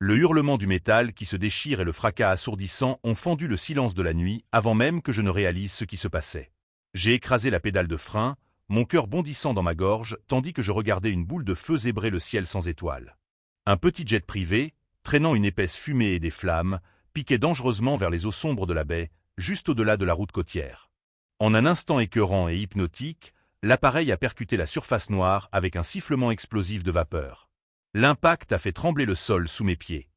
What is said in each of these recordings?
Le hurlement du métal qui se déchire et le fracas assourdissant ont fendu le silence de la nuit avant même que je ne réalise ce qui se passait. J'ai écrasé la pédale de frein, mon cœur bondissant dans ma gorge tandis que je regardais une boule de feu zébrer le ciel sans étoiles. Un petit jet privé, traînant une épaisse fumée et des flammes, piquait dangereusement vers les eaux sombres de la baie, juste au-delà de la route côtière. En un instant écœurant et hypnotique, l'appareil a percuté la surface noire avec un sifflement explosif de vapeur. L'impact a fait trembler le sol sous mes pieds.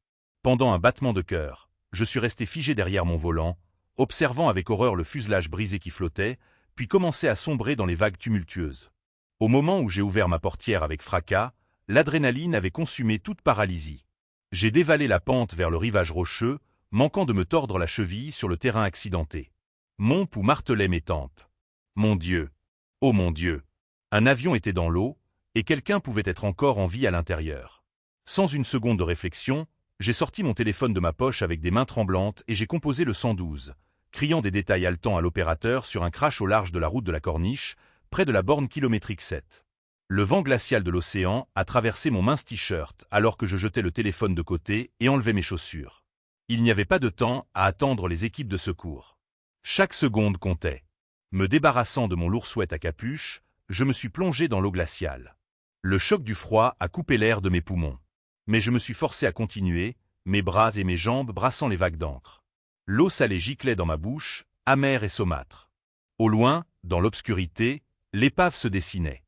Pendant un battement de cœur, je suis resté figé derrière mon volant, observant avec horreur le fuselage brisé qui flottait, puis commençait à sombrer dans les vagues tumultueuses. Au moment où j'ai ouvert ma portière avec fracas, l'adrénaline avait consumé toute paralysie. J'ai dévalé la pente vers le rivage rocheux, manquant de me tordre la cheville sur le terrain accidenté. Mon pouls martelait mes tempes. Mon Dieu! Oh mon Dieu! Un avion était dans l'eau, et quelqu'un pouvait être encore en vie à l'intérieur. Sans une seconde de réflexion, j'ai sorti mon téléphone de ma poche avec des mains tremblantes et j'ai composé le 112, criant des détails haletants à l'opérateur sur un crash au large de la route de la Corniche, près de la borne kilométrique 7. Le vent glacial de l'océan a traversé mon mince t-shirt alors que je jetais le téléphone de côté et enlevais mes chaussures. Il n'y avait pas de temps à attendre les équipes de secours. Chaque seconde comptait. Me débarrassant de mon lourd sweat à capuche, je me suis plongé dans l'eau glaciale. Le choc du froid a coupé l'air de mes poumons. Mais je me suis forcé à continuer, mes bras et mes jambes brassant les vagues d'encre. L'eau salée giclait dans ma bouche, amère et saumâtre. Au loin, dans l'obscurité, l'épave se dessinait.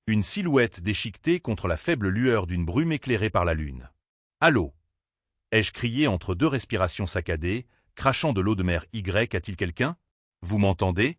Une silhouette déchiquetée contre la faible lueur d'une brume éclairée par la lune. « Allô » ai-je crié entre deux respirations saccadées, crachant de l'eau de mer Y. A-t-il quelqu'un? Vous m'entendez?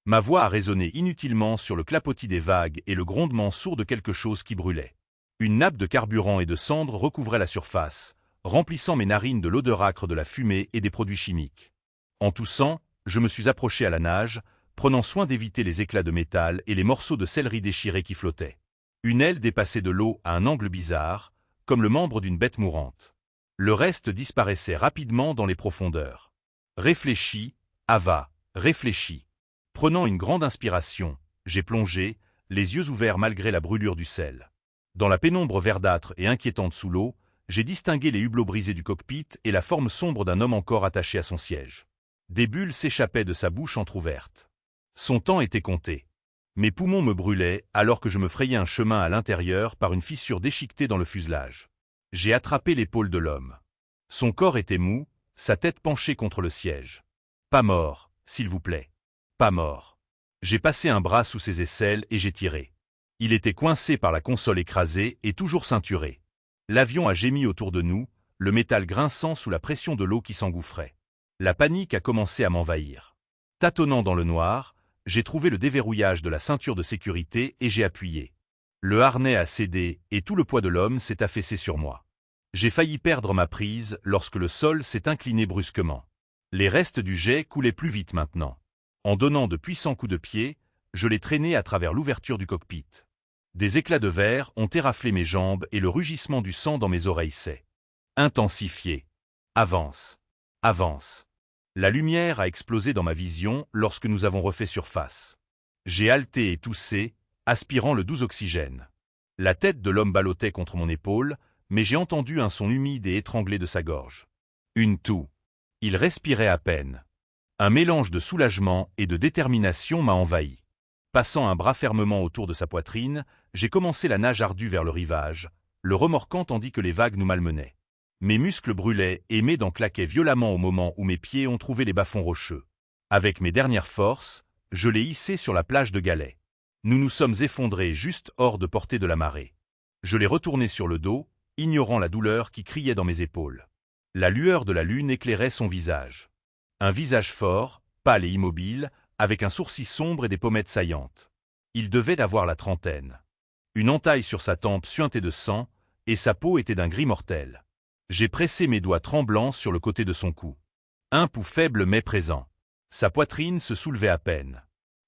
Ma voix a résonné inutilement sur le clapotis des vagues et le grondement sourd de quelque chose qui brûlait. Une nappe de carburant et de cendres recouvrait la surface, remplissant mes narines de l'odeur âcre de la fumée et des produits chimiques. En toussant, je me suis approché à la nage, prenant soin d'éviter les éclats de métal et les morceaux de céleri déchirés qui flottaient. Une aile dépassait de l'eau à un angle bizarre, comme le membre d'une bête mourante. Le reste disparaissait rapidement dans les profondeurs. Réfléchis, Ava, réfléchis. Prenant une grande inspiration, j'ai plongé, les yeux ouverts malgré la brûlure du sel. Dans la pénombre verdâtre et inquiétante sous l'eau, j'ai distingué les hublots brisés du cockpit et la forme sombre d'un homme encore attaché à son siège. Des bulles s'échappaient de sa bouche entr'ouverte. Son temps était compté. Mes poumons me brûlaient alors que je me frayais un chemin à l'intérieur par une fissure déchiquetée dans le fuselage. J'ai attrapé l'épaule de l'homme. Son corps était mou, sa tête penchée contre le siège. Pas mort, s'il vous plaît. Pas mort. J'ai passé un bras sous ses aisselles et j'ai tiré. Il était coincé par la console écrasée et toujours ceinturé. L'avion a gémi autour de nous, le métal grinçant sous la pression de l'eau qui s'engouffrait. La panique a commencé à m'envahir. Tâtonnant dans le noir, j'ai trouvé le déverrouillage de la ceinture de sécurité et j'ai appuyé. Le harnais a cédé et tout le poids de l'homme s'est affaissé sur moi. J'ai failli perdre ma prise lorsque le sol s'est incliné brusquement. Les restes du jet coulaient plus vite maintenant. En donnant de puissants coups de pied, je l'ai traîné à travers l'ouverture du cockpit. Des éclats de verre ont éraflé mes jambes et le rugissement du sang dans mes oreilles s'est intensifié. Avance. Avance. La lumière a explosé dans ma vision lorsque nous avons refait surface. J'ai haleté et toussé, aspirant le doux oxygène. La tête de l'homme ballottait contre mon épaule, mais j'ai entendu un son humide et étranglé de sa gorge. Une toux. Il respirait à peine. Un mélange de soulagement et de détermination m'a envahi. Passant un bras fermement autour de sa poitrine, j'ai commencé la nage ardue vers le rivage, le remorquant tandis que les vagues nous malmenaient. Mes muscles brûlaient et mes dents claquaient violemment au moment où mes pieds ont trouvé les bas-fonds rocheux. Avec mes dernières forces, je l'ai hissé sur la plage de galets. Nous nous sommes effondrés juste hors de portée de la marée. Je l'ai retourné sur le dos, ignorant la douleur qui criait dans mes épaules. La lueur de la lune éclairait son visage. Un visage fort, pâle et immobile, avec un sourcil sombre et des pommettes saillantes. Il devait avoir la trentaine. Une entaille sur sa tempe suintait de sang, et sa peau était d'un gris mortel. J'ai pressé mes doigts tremblants sur le côté de son cou. Un pouls faible mais présent. Sa poitrine se soulevait à peine.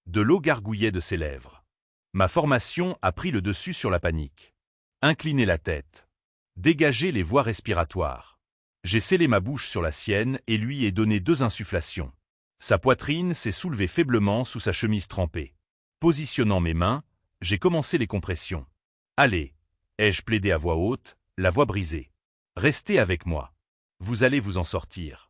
De l'eau gargouillait de ses lèvres. Ma formation a pris le dessus sur la panique. Incliner la tête. Dégager les voies respiratoires. J'ai scellé ma bouche sur la sienne et lui ai donné 2 insufflations. Sa poitrine s'est soulevée faiblement sous sa chemise trempée. Positionnant mes mains, j'ai commencé les compressions. « Allez » ai-je plaidé à voix haute, la voix brisée. Restez avec moi. Vous allez vous en sortir.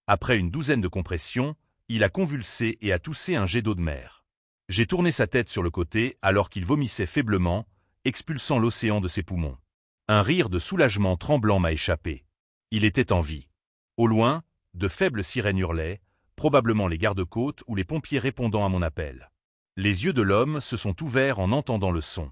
Après une douzaine de compressions, il a convulsé et a toussé un jet d'eau de mer. J'ai tourné sa tête sur le côté alors qu'il vomissait faiblement, expulsant l'océan de ses poumons. Un rire de soulagement tremblant m'a échappé. Il était en vie. Au loin, de faibles sirènes hurlaient, probablement les gardes-côtes ou les pompiers répondant à mon appel. Les yeux de l'homme se sont ouverts en entendant le son.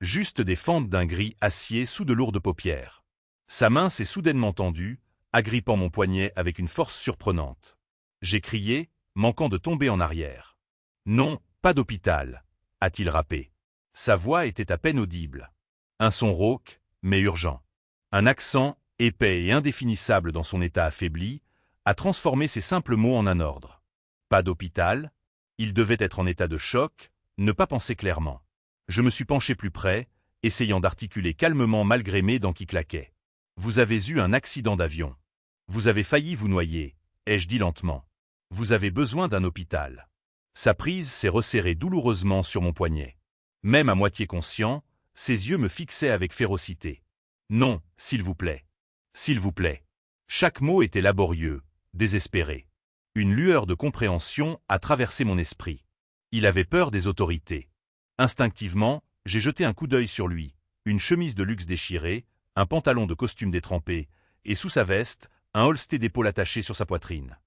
Juste des fentes d'un gris acier sous de lourdes paupières. Sa main s'est soudainement tendue, agrippant mon poignet avec une force surprenante. J'ai crié, manquant de tomber en arrière. Non, pas d'hôpital, a-t-il râpé. Sa voix était à peine audible. Un son rauque, mais urgent. Un accent, épais et indéfinissable dans son état affaibli, a transformé ces simples mots en un ordre. Pas d'hôpital. Il devait être en état de choc, ne pas penser clairement. Je me suis penché plus près, essayant d'articuler calmement malgré mes dents qui claquaient. Vous avez eu un accident d'avion. Vous avez failli vous noyer, ai-je dit lentement. Vous avez besoin d'un hôpital. Sa prise s'est resserrée douloureusement sur mon poignet. Même à moitié conscient, ses yeux me fixaient avec férocité. Non, s'il vous plaît. S'il vous plaît. Chaque mot était laborieux, désespéré. Une lueur de compréhension a traversé mon esprit. Il avait peur des autorités. Instinctivement, j'ai jeté un coup d'œil sur lui, une chemise de luxe déchirée, un pantalon de costume détrempé, et sous sa veste, un holster d'épaule attaché sur sa poitrine.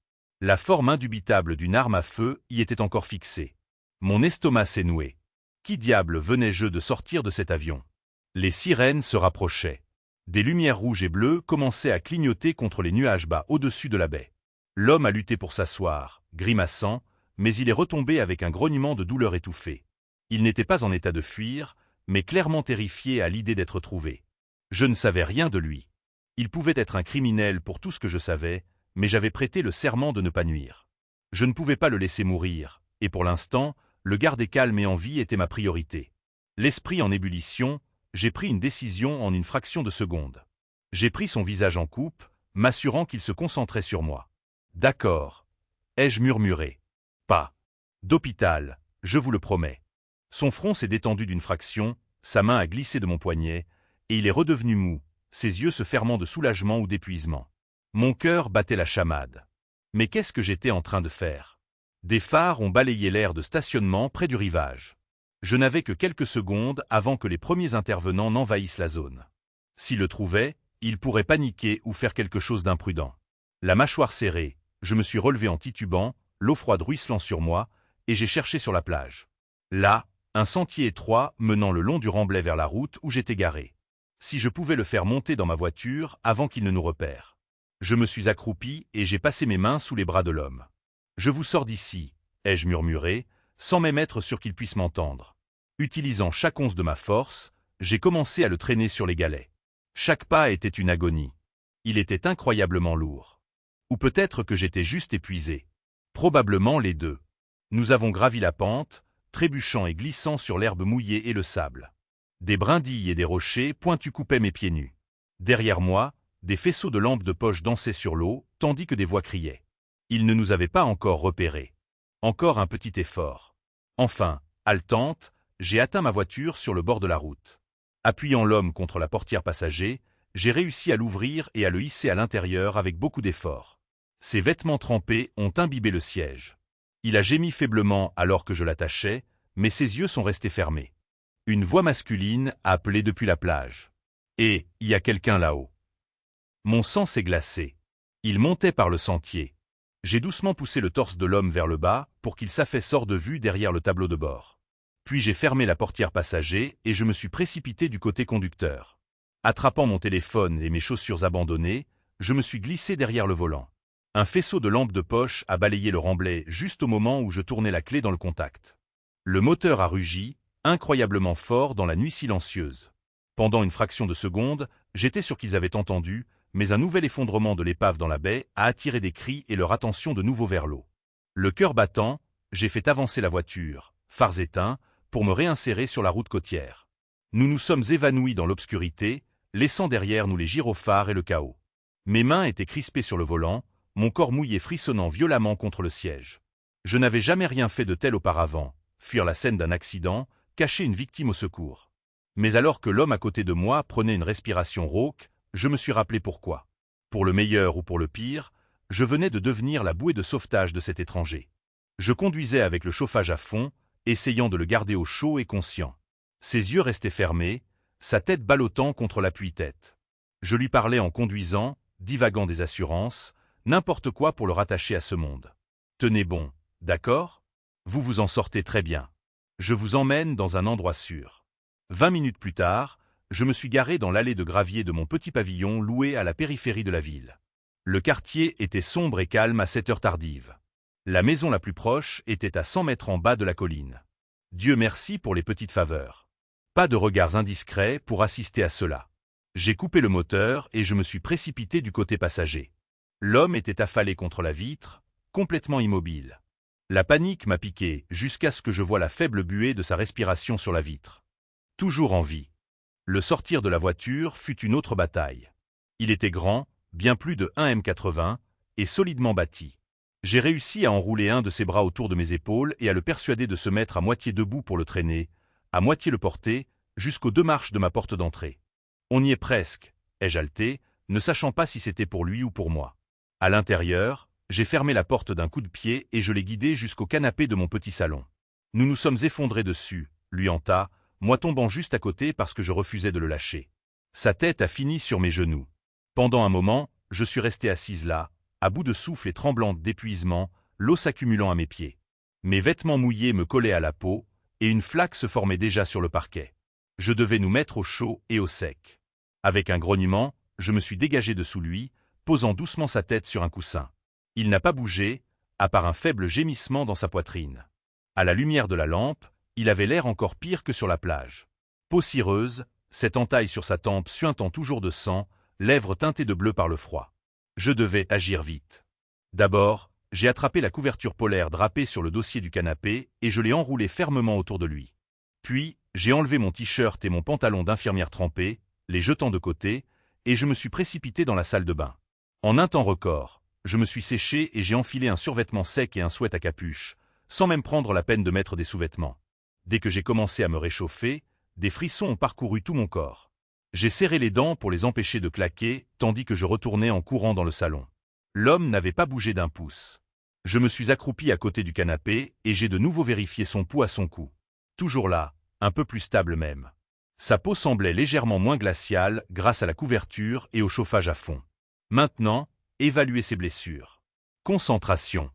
La forme indubitable d'une arme à feu y était encore fixée. Mon estomac s'est noué. Qui diable venais-je de sortir de cet avion? Les sirènes se rapprochaient. Des lumières rouges et bleues commençaient à clignoter contre les nuages bas au-dessus de la baie. L'homme a lutté pour s'asseoir, grimaçant, mais il est retombé avec un grognement de douleur étouffée. Il n'était pas en état de fuir, mais clairement terrifié à l'idée d'être trouvé. Je ne savais rien de lui. Il pouvait être un criminel pour tout ce que je savais, mais j'avais prêté le serment de ne pas nuire. Je ne pouvais pas le laisser mourir, et pour l'instant, le garder calme et en vie était ma priorité. L'esprit en ébullition, j'ai pris une décision en une fraction de seconde. J'ai pris son visage en coupe, m'assurant qu'il se concentrait sur moi. D'accord, ai-je murmuré. Pas d'hôpital, je vous le promets. Son front s'est détendu d'une fraction, sa main a glissé de mon poignet, et il est redevenu mou, ses yeux se fermant de soulagement ou d'épuisement. Mon cœur battait la chamade. Mais qu'est-ce que j'étais en train de faire? Des phares ont balayé l'aire de stationnement près du rivage. Je n'avais que quelques secondes avant que les premiers intervenants n'envahissent la zone. S'ils le trouvaient, ils pourraient paniquer ou faire quelque chose d'imprudent. La mâchoire serrée, je me suis relevé en titubant, l'eau froide ruisselant sur moi, et j'ai cherché sur la plage. Là, un sentier étroit menant le long du remblai vers la route où j'étais garé. Si je pouvais le faire monter dans ma voiture avant qu'il ne nous repère. Je me suis accroupi et j'ai passé mes mains sous les bras de l'homme. Je vous sors d'ici, ai-je murmuré, sans même être sûr qu'il puisse m'entendre. Utilisant chaque once de ma force, j'ai commencé à le traîner sur les galets. Chaque pas était une agonie. Il était incroyablement lourd. Ou peut-être que j'étais juste épuisé. Probablement les deux. Nous avons gravi la pente, trébuchant et glissant sur l'herbe mouillée et le sable. Des brindilles et des rochers pointus coupaient mes pieds nus. Derrière moi, des faisceaux de lampes de poche dansaient sur l'eau, tandis que des voix criaient. Ils ne nous avaient pas encore repérés. Encore un petit effort. Enfin, haletante, j'ai atteint ma voiture sur le bord de la route. Appuyant l'homme contre la portière passager, j'ai réussi à l'ouvrir et à le hisser à l'intérieur avec beaucoup d'effort. Ses vêtements trempés ont imbibé le siège. Il a gémi faiblement alors que je l'attachais, mais ses yeux sont restés fermés. Une voix masculine a appelé depuis la plage. « Et, il y a quelqu'un là-haut. » Mon sang s'est glacé. Il montait par le sentier. J'ai doucement poussé le torse de l'homme vers le bas pour qu'il s'affaisse hors de vue derrière le tableau de bord. Puis j'ai fermé la portière passager et je me suis précipité du côté conducteur. Attrapant mon téléphone et mes chaussures abandonnées, je me suis glissé derrière le volant. Un faisceau de lampes de poche a balayé le remblai juste au moment où je tournais la clé dans le contact. Le moteur a rugi, incroyablement fort dans la nuit silencieuse. Pendant une fraction de seconde, j'étais sûr qu'ils avaient entendu, mais un nouvel effondrement de l'épave dans la baie a attiré des cris et leur attention de nouveau vers l'eau. Le cœur battant, j'ai fait avancer la voiture, phares éteints, pour me réinsérer sur la route côtière. Nous nous sommes évanouis dans l'obscurité, laissant derrière nous les gyrophares et le chaos. Mes mains étaient crispées sur le volant, mon corps mouillé frissonnant violemment contre le siège. Je n'avais jamais rien fait de tel auparavant, fuir la scène d'un accident, cacher une victime au secours. Mais alors que l'homme à côté de moi prenait une respiration rauque, je me suis rappelé pourquoi. Pour le meilleur ou pour le pire, je venais de devenir la bouée de sauvetage de cet étranger. Je conduisais avec le chauffage à fond, essayant de le garder au chaud et conscient. Ses yeux restaient fermés, sa tête ballottant contre l'appui-tête. Je lui parlais en conduisant, divagant des assurances, n'importe quoi pour le rattacher à ce monde. Tenez bon, d'accord? Vous vous en sortez très bien. Je vous emmène dans un endroit sûr. 20 minutes plus tard, je me suis garé dans l'allée de gravier de mon petit pavillon loué à la périphérie de la ville. Le quartier était sombre et calme à cette heure tardive. La maison la plus proche était à 100 mètres en bas de la colline. Dieu merci pour les petites faveurs. Pas de regards indiscrets pour assister à cela. J'ai coupé le moteur et je me suis précipité du côté passager. L'homme était affalé contre la vitre, complètement immobile. La panique m'a piqué jusqu'à ce que je voie la faible buée de sa respiration sur la vitre. Toujours en vie. Le sortir de la voiture fut une autre bataille. Il était grand, bien plus de 1,80 m, et solidement bâti. J'ai réussi à enrouler un de ses bras autour de mes épaules et à le persuader de se mettre à moitié debout pour le traîner, à moitié le porter, jusqu'aux 2 marches de ma porte d'entrée. On y est presque, ai-je haleté, ne sachant pas si c'était pour lui ou pour moi. À l'intérieur, j'ai fermé la porte d'un coup de pied et je l'ai guidé jusqu'au canapé de mon petit salon. Nous nous sommes effondrés dessus, lui en tas, moi tombant juste à côté parce que je refusais de le lâcher. Sa tête a fini sur mes genoux. Pendant un moment, je suis resté assise là, à bout de souffle et tremblante d'épuisement, l'eau s'accumulant à mes pieds. Mes vêtements mouillés me collaient à la peau, et une flaque se formait déjà sur le parquet. Je devais nous mettre au chaud et au sec. Avec un grognement, je me suis dégagé de sous lui, posant doucement sa tête sur un coussin. Il n'a pas bougé, à part un faible gémissement dans sa poitrine. À la lumière de la lampe, il avait l'air encore pire que sur la plage. Peau cireuse, cette entaille sur sa tempe suintant toujours de sang, lèvres teintées de bleu par le froid. Je devais agir vite. D'abord, j'ai attrapé la couverture polaire drapée sur le dossier du canapé et je l'ai enroulée fermement autour de lui. Puis, j'ai enlevé mon t-shirt et mon pantalon d'infirmière trempé, les jetant de côté, et je me suis précipité dans la salle de bain. En un temps record, je me suis séché et j'ai enfilé un survêtement sec et un sweat à capuche, sans même prendre la peine de mettre des sous-vêtements. Dès que j'ai commencé à me réchauffer, des frissons ont parcouru tout mon corps. J'ai serré les dents pour les empêcher de claquer, tandis que je retournais en courant dans le salon. L'homme n'avait pas bougé d'un pouce. Je me suis accroupi à côté du canapé et j'ai de nouveau vérifié son pouls à son cou. Toujours là, un peu plus stable même. Sa peau semblait légèrement moins glaciale grâce à la couverture et au chauffage à fond. Maintenant, évaluer ses blessures. Concentration.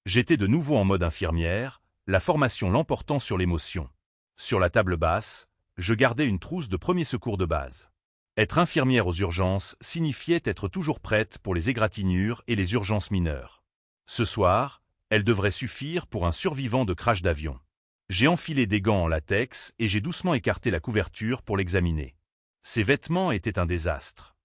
J'étais de nouveau en mode infirmière, la formation l'emportant sur l'émotion. Sur la table basse, je gardais une trousse de premiers secours de base. Être infirmière aux urgences signifiait être toujours prête pour les égratignures et les urgences mineures. Ce soir, elle devrait suffire pour un survivant de crash d'avion. J'ai enfilé des gants en latex et j'ai doucement écarté la couverture pour l'examiner. Ses vêtements étaient un désastre.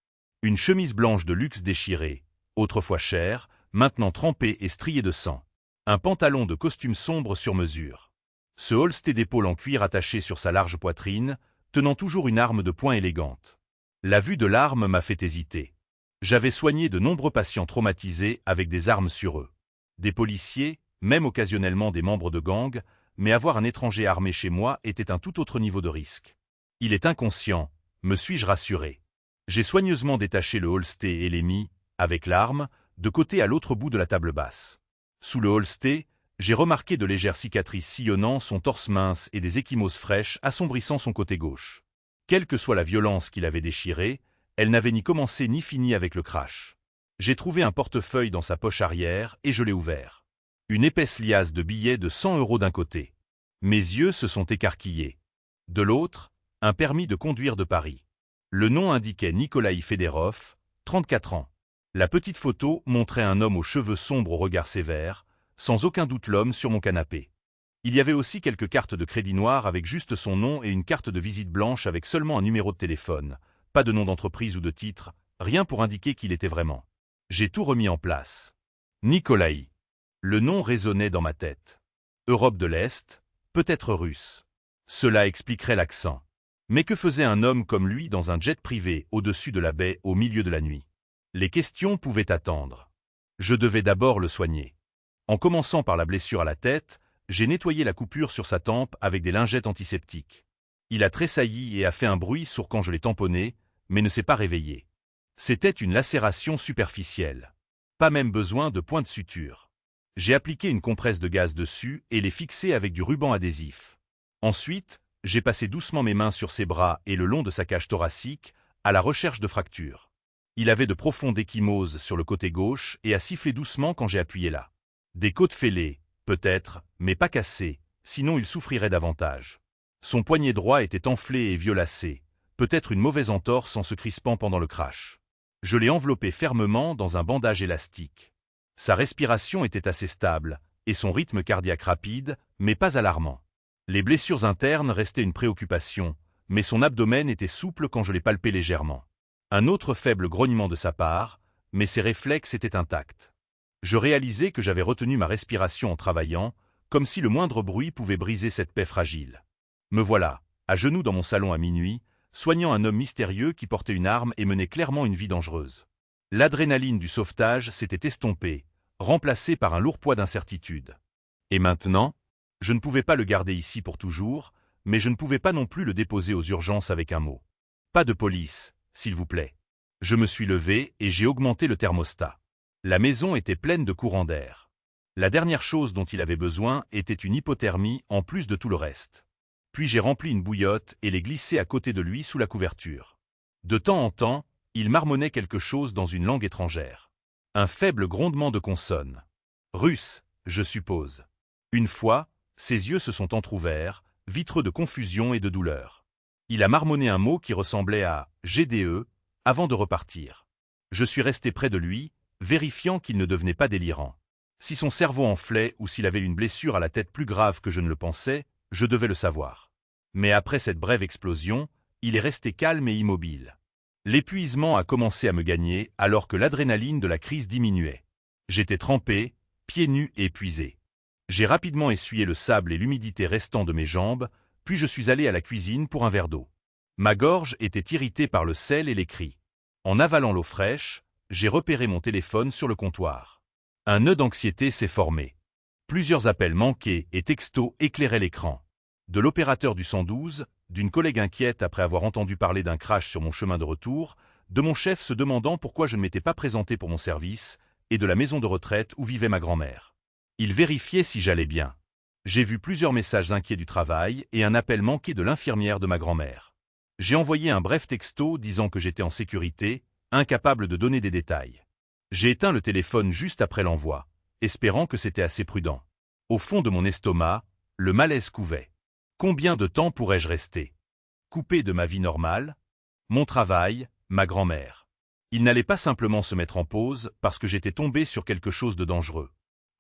Une chemise blanche de luxe déchirée, autrefois chère, maintenant trempée et striée de sang. Un pantalon de costume sombre sur mesure. Ce holster d'épaule en cuir attaché sur sa large poitrine, tenant toujours une arme de poing élégante. La vue de l'arme m'a fait hésiter. J'avais soigné de nombreux patients traumatisés avec des armes sur eux. Des policiers, même occasionnellement des membres de gang, mais avoir un étranger armé chez moi était un tout autre niveau de risque. Il est inconscient, me suis-je rassuré. J'ai soigneusement détaché le holster et l'ai mis, avec l'arme, de côté à l'autre bout de la table basse. Sous le holster, j'ai remarqué de légères cicatrices sillonnant son torse mince et des ecchymoses fraîches assombrissant son côté gauche. Quelle que soit la violence qui l'avait déchiré, elle n'avait ni commencé ni fini avec le crash. J'ai trouvé un portefeuille dans sa poche arrière et je l'ai ouvert. Une épaisse liasse de billets de 100 € d'un côté. Mes yeux se sont écarquillés. De l'autre, un permis de conduire de Paris. Le nom indiquait Nikolaï Federov, 34 ans. La petite photo montrait un homme aux cheveux sombres au regard sévère, sans aucun doute l'homme sur mon canapé. Il y avait aussi quelques cartes de crédit noir avec juste son nom et une carte de visite blanche avec seulement un numéro de téléphone, pas de nom d'entreprise ou de titre, rien pour indiquer qui il était vraiment. J'ai tout remis en place. Nikolaï. Le nom résonnait dans ma tête. Europe de l'Est, peut-être russe. Cela expliquerait l'accent. Mais que faisait un homme comme lui dans un jet privé au-dessus de la baie au milieu de la nuit? Les questions pouvaient attendre. Je devais d'abord le soigner. En commençant par la blessure à la tête, j'ai nettoyé la coupure sur sa tempe avec des lingettes antiseptiques. Il a tressailli et a fait un bruit sourd quand je l'ai tamponné, mais ne s'est pas réveillé. C'était une lacération superficielle. Pas même besoin de point de suture. J'ai appliqué une compresse de gaz dessus et l'ai fixée avec du ruban adhésif. Ensuite, j'ai passé doucement mes mains sur ses bras et le long de sa cage thoracique, à la recherche de fractures. Il avait de profondes ecchymoses sur le côté gauche et a sifflé doucement quand j'ai appuyé là. Des côtes fêlées, peut-être, mais pas cassées, sinon il souffrirait davantage. Son poignet droit était enflé et violacé, peut-être une mauvaise entorse en se crispant pendant le crash. Je l'ai enveloppé fermement dans un bandage élastique. Sa respiration était assez stable, et son rythme cardiaque rapide, mais pas alarmant. Les blessures internes restaient une préoccupation, mais son abdomen était souple quand je l'ai palpé légèrement. Un autre faible grognement de sa part, mais ses réflexes étaient intacts. Je réalisais que j'avais retenu ma respiration en travaillant, comme si le moindre bruit pouvait briser cette paix fragile. Me voilà, à genoux dans mon salon à minuit, soignant un homme mystérieux qui portait une arme et menait clairement une vie dangereuse. L'adrénaline du sauvetage s'était estompée, remplacée par un lourd poids d'incertitude. Et maintenant, je ne pouvais pas le garder ici pour toujours, mais je ne pouvais pas non plus le déposer aux urgences avec un mot. Pas de police, s'il vous plaît. Je me suis levé et j'ai augmenté le thermostat. La maison était pleine de courants d'air. La dernière chose dont il avait besoin était une hypothermie en plus de tout le reste. Puis j'ai rempli une bouillotte et l'ai glissée à côté de lui sous la couverture. De temps en temps, il marmonnait quelque chose dans une langue étrangère. Un faible grondement de consonne. Russe, je suppose. Une fois, ses yeux se sont entr'ouverts, vitreux de confusion et de douleur. Il a marmonné un mot qui ressemblait à « GDE » avant de repartir. Je suis resté près de lui, vérifiant qu'il ne devenait pas délirant. Si son cerveau enflait ou s'il avait une blessure à la tête plus grave que je ne le pensais, je devais le savoir. Mais après cette brève explosion, il est resté calme et immobile. L'épuisement a commencé à me gagner alors que l'adrénaline de la crise diminuait. J'étais trempé, pieds nus et épuisé. J'ai rapidement essuyé le sable et l'humidité restant de mes jambes, puis je suis allé à la cuisine pour un verre d'eau. Ma gorge était irritée par le sel et les cris. En avalant l'eau fraîche, j'ai repéré mon téléphone sur le comptoir. Un nœud d'anxiété s'est formé. Plusieurs appels manqués et textos éclairaient l'écran. De l'opérateur du 112, d'une collègue inquiète après avoir entendu parler d'un crash sur mon chemin de retour, de mon chef se demandant pourquoi je ne m'étais pas présenté pour mon service, et de la maison de retraite où vivait ma grand-mère. Il vérifiait si j'allais bien. J'ai vu plusieurs messages inquiets du travail et un appel manqué de l'infirmière de ma grand-mère. J'ai envoyé un bref texto disant que j'étais en sécurité, incapable de donner des détails. J'ai éteint le téléphone juste après l'envoi, espérant que c'était assez prudent. Au fond de mon estomac, le malaise couvait. Combien de temps pourrais-je rester? Coupé de ma vie normale? Mon travail, ma grand-mère. Il n'allait pas simplement se mettre en pause parce que j'étais tombé sur quelque chose de dangereux.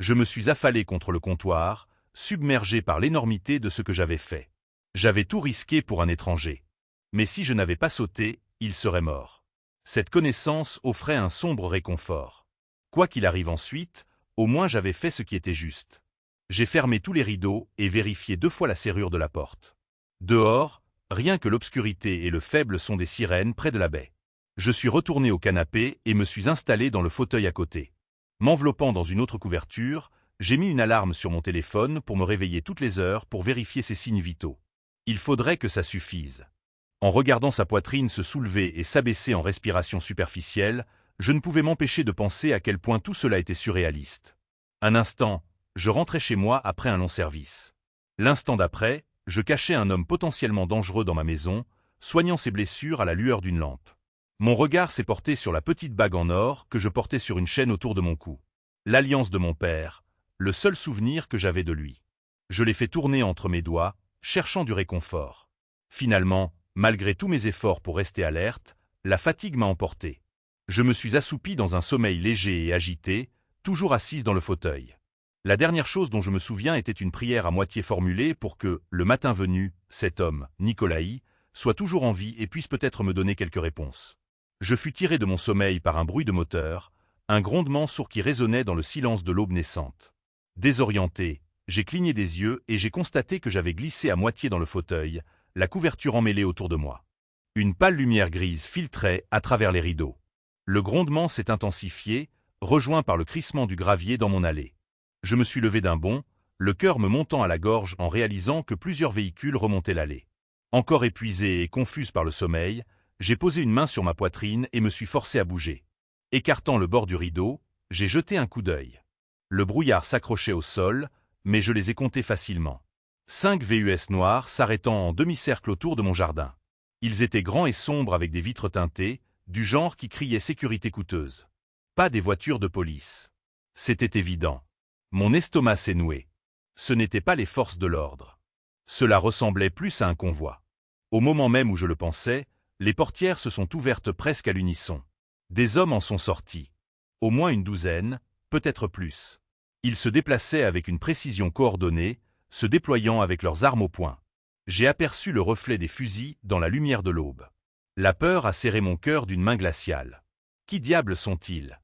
Je me suis affalé contre le comptoir, submergé par l'énormité de ce que j'avais fait. J'avais tout risqué pour un étranger. Mais si je n'avais pas sauté, il serait mort. Cette connaissance offrait un sombre réconfort. Quoi qu'il arrive ensuite, au moins j'avais fait ce qui était juste. J'ai fermé tous les rideaux et vérifié 2 fois la serrure de la porte. Dehors, rien que l'obscurité et le faible son des sirènes près de la baie. Je suis retourné au canapé et me suis installé dans le fauteuil à côté. M'enveloppant dans une autre couverture, j'ai mis une alarme sur mon téléphone pour me réveiller toutes les heures pour vérifier ses signes vitaux. Il faudrait que ça suffise. En regardant sa poitrine se soulever et s'abaisser en respiration superficielle, je ne pouvais m'empêcher de penser à quel point tout cela était surréaliste. Un instant, je rentrais chez moi après un long service. L'instant d'après, je cachais un homme potentiellement dangereux dans ma maison, soignant ses blessures à la lueur d'une lampe. Mon regard s'est porté sur la petite bague en or que je portais sur une chaîne autour de mon cou. L'alliance de mon père, le seul souvenir que j'avais de lui. Je l'ai fait tourner entre mes doigts, cherchant du réconfort. Finalement, malgré tous mes efforts pour rester alerte, la fatigue m'a emporté. Je me suis assoupi dans un sommeil léger et agité, toujours assise dans le fauteuil. La dernière chose dont je me souviens était une prière à moitié formulée pour que, le matin venu, cet homme, Nicolaï, soit toujours en vie et puisse peut-être me donner quelques réponses. Je fus tiré de mon sommeil par un bruit de moteur, un grondement sourd qui résonnait dans le silence de l'aube naissante. Désorienté, j'ai cligné des yeux et j'ai constaté que j'avais glissé à moitié dans le fauteuil, la couverture emmêlée autour de moi. Une pâle lumière grise filtrait à travers les rideaux. Le grondement s'est intensifié, rejoint par le crissement du gravier dans mon allée. Je me suis levé d'un bond, le cœur me montant à la gorge en réalisant que plusieurs véhicules remontaient l'allée. Encore épuisée et confuse par le sommeil, j'ai posé une main sur ma poitrine et me suis forcé à bouger. Écartant le bord du rideau, j'ai jeté un coup d'œil. Le brouillard s'accrochait au sol, mais je les ai comptés facilement. 5 VUS noirs s'arrêtant en demi-cercle autour de mon jardin. Ils étaient grands et sombres avec des vitres teintées, du genre qui criait sécurité coûteuse. Pas des voitures de police. C'était évident. Mon estomac s'est noué. Ce n'étaient pas les forces de l'ordre. Cela ressemblait plus à un convoi. Au moment même où je le pensais, les portières se sont ouvertes presque à l'unisson. Des hommes en sont sortis. Au moins une douzaine, peut-être plus. Ils se déplaçaient avec une précision coordonnée, se déployant avec leurs armes au poing. J'ai aperçu le reflet des fusils dans la lumière de l'aube. La peur a serré mon cœur d'une main glaciale. Qui diable sont-ils?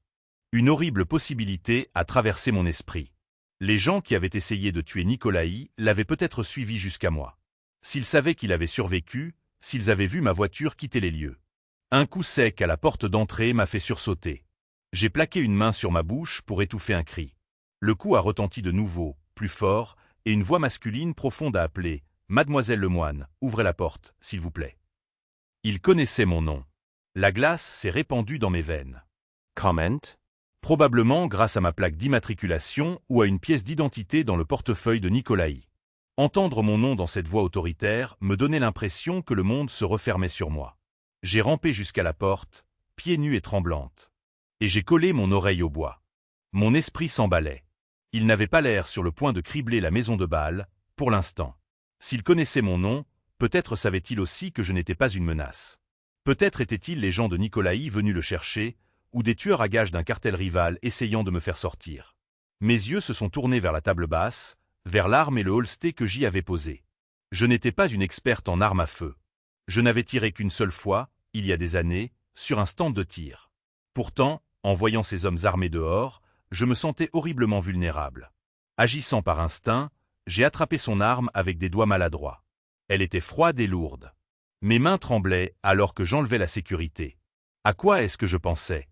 Une horrible possibilité a traversé mon esprit. Les gens qui avaient essayé de tuer Nicolaï l'avaient peut-être suivi jusqu'à moi. S'ils savaient qu'il avait survécu, s'ils avaient vu ma voiture quitter les lieux. Un coup sec à la porte d'entrée m'a fait sursauter. J'ai plaqué une main sur ma bouche pour étouffer un cri. Le coup a retenti de nouveau, plus fort, et une voix masculine profonde a appelé « Mademoiselle Lemoine, ouvrez la porte, s'il vous plaît ». Il connaissait mon nom. La glace s'est répandue dans mes veines. Comment? Probablement grâce à ma plaque d'immatriculation ou à une pièce d'identité dans le portefeuille de Nicolaï. Entendre mon nom dans cette voix autoritaire me donnait l'impression que le monde se refermait sur moi. J'ai rampé jusqu'à la porte, pieds nus et tremblante. Et j'ai collé mon oreille au bois. Mon esprit s'emballait. Il n'avait pas l'air sur le point de cribler la maison de Bâle, pour l'instant. S'il connaissait mon nom, peut-être savait-il aussi que je n'étais pas une menace. Peut-être étaient-ils les gens de Nicolaï venus le chercher, ou des tueurs à gages d'un cartel rival essayant de me faire sortir. Mes yeux se sont tournés vers la table basse, vers l'arme et le holster que j'y avais posé. Je n'étais pas une experte en armes à feu. Je n'avais tiré qu'une seule fois, il y a des années, sur un stand de tir. Pourtant, en voyant ces hommes armés dehors, je me sentais horriblement vulnérable. Agissant par instinct, j'ai attrapé son arme avec des doigts maladroits. Elle était froide et lourde. Mes mains tremblaient alors que j'enlevais la sécurité. À quoi est-ce que je pensais?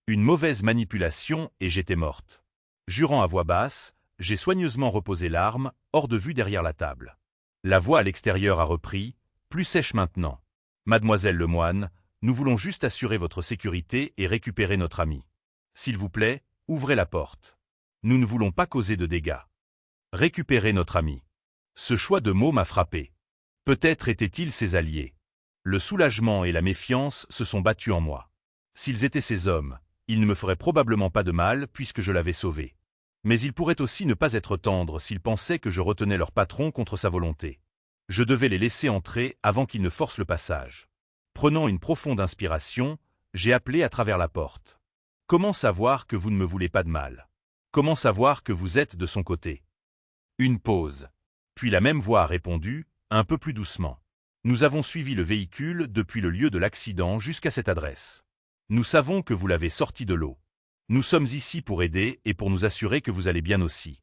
Une mauvaise manipulation et j'étais morte. Jurant à voix basse, j'ai soigneusement reposé l'arme, hors de vue derrière la table. La voix à l'extérieur a repris, plus sèche maintenant. Mademoiselle Lemoine, nous voulons juste assurer votre sécurité et récupérer notre ami. S'il vous plaît, ouvrez la porte. Nous ne voulons pas causer de dégâts. Récupérer notre ami. Ce choix de mots m'a frappé. Peut-être étaient-ils ses alliés. Le soulagement et la méfiance se sont battus en moi. S'ils étaient ces hommes, ils ne me feraient probablement pas de mal puisque je l'avais sauvé. Mais ils pourraient aussi ne pas être tendres s'ils pensaient que je retenais leur patron contre sa volonté. Je devais les laisser entrer avant qu'ils ne forcent le passage. Prenant une profonde inspiration, j'ai appelé à travers la porte. Comment savoir que vous ne me voulez pas de mal? Comment savoir que vous êtes de son côté? Une pause. Puis la même voix a répondu, un peu plus doucement. Nous avons suivi le véhicule depuis le lieu de l'accident jusqu'à cette adresse. Nous savons que vous l'avez sorti de l'eau. Nous sommes ici pour aider et pour nous assurer que vous allez bien aussi.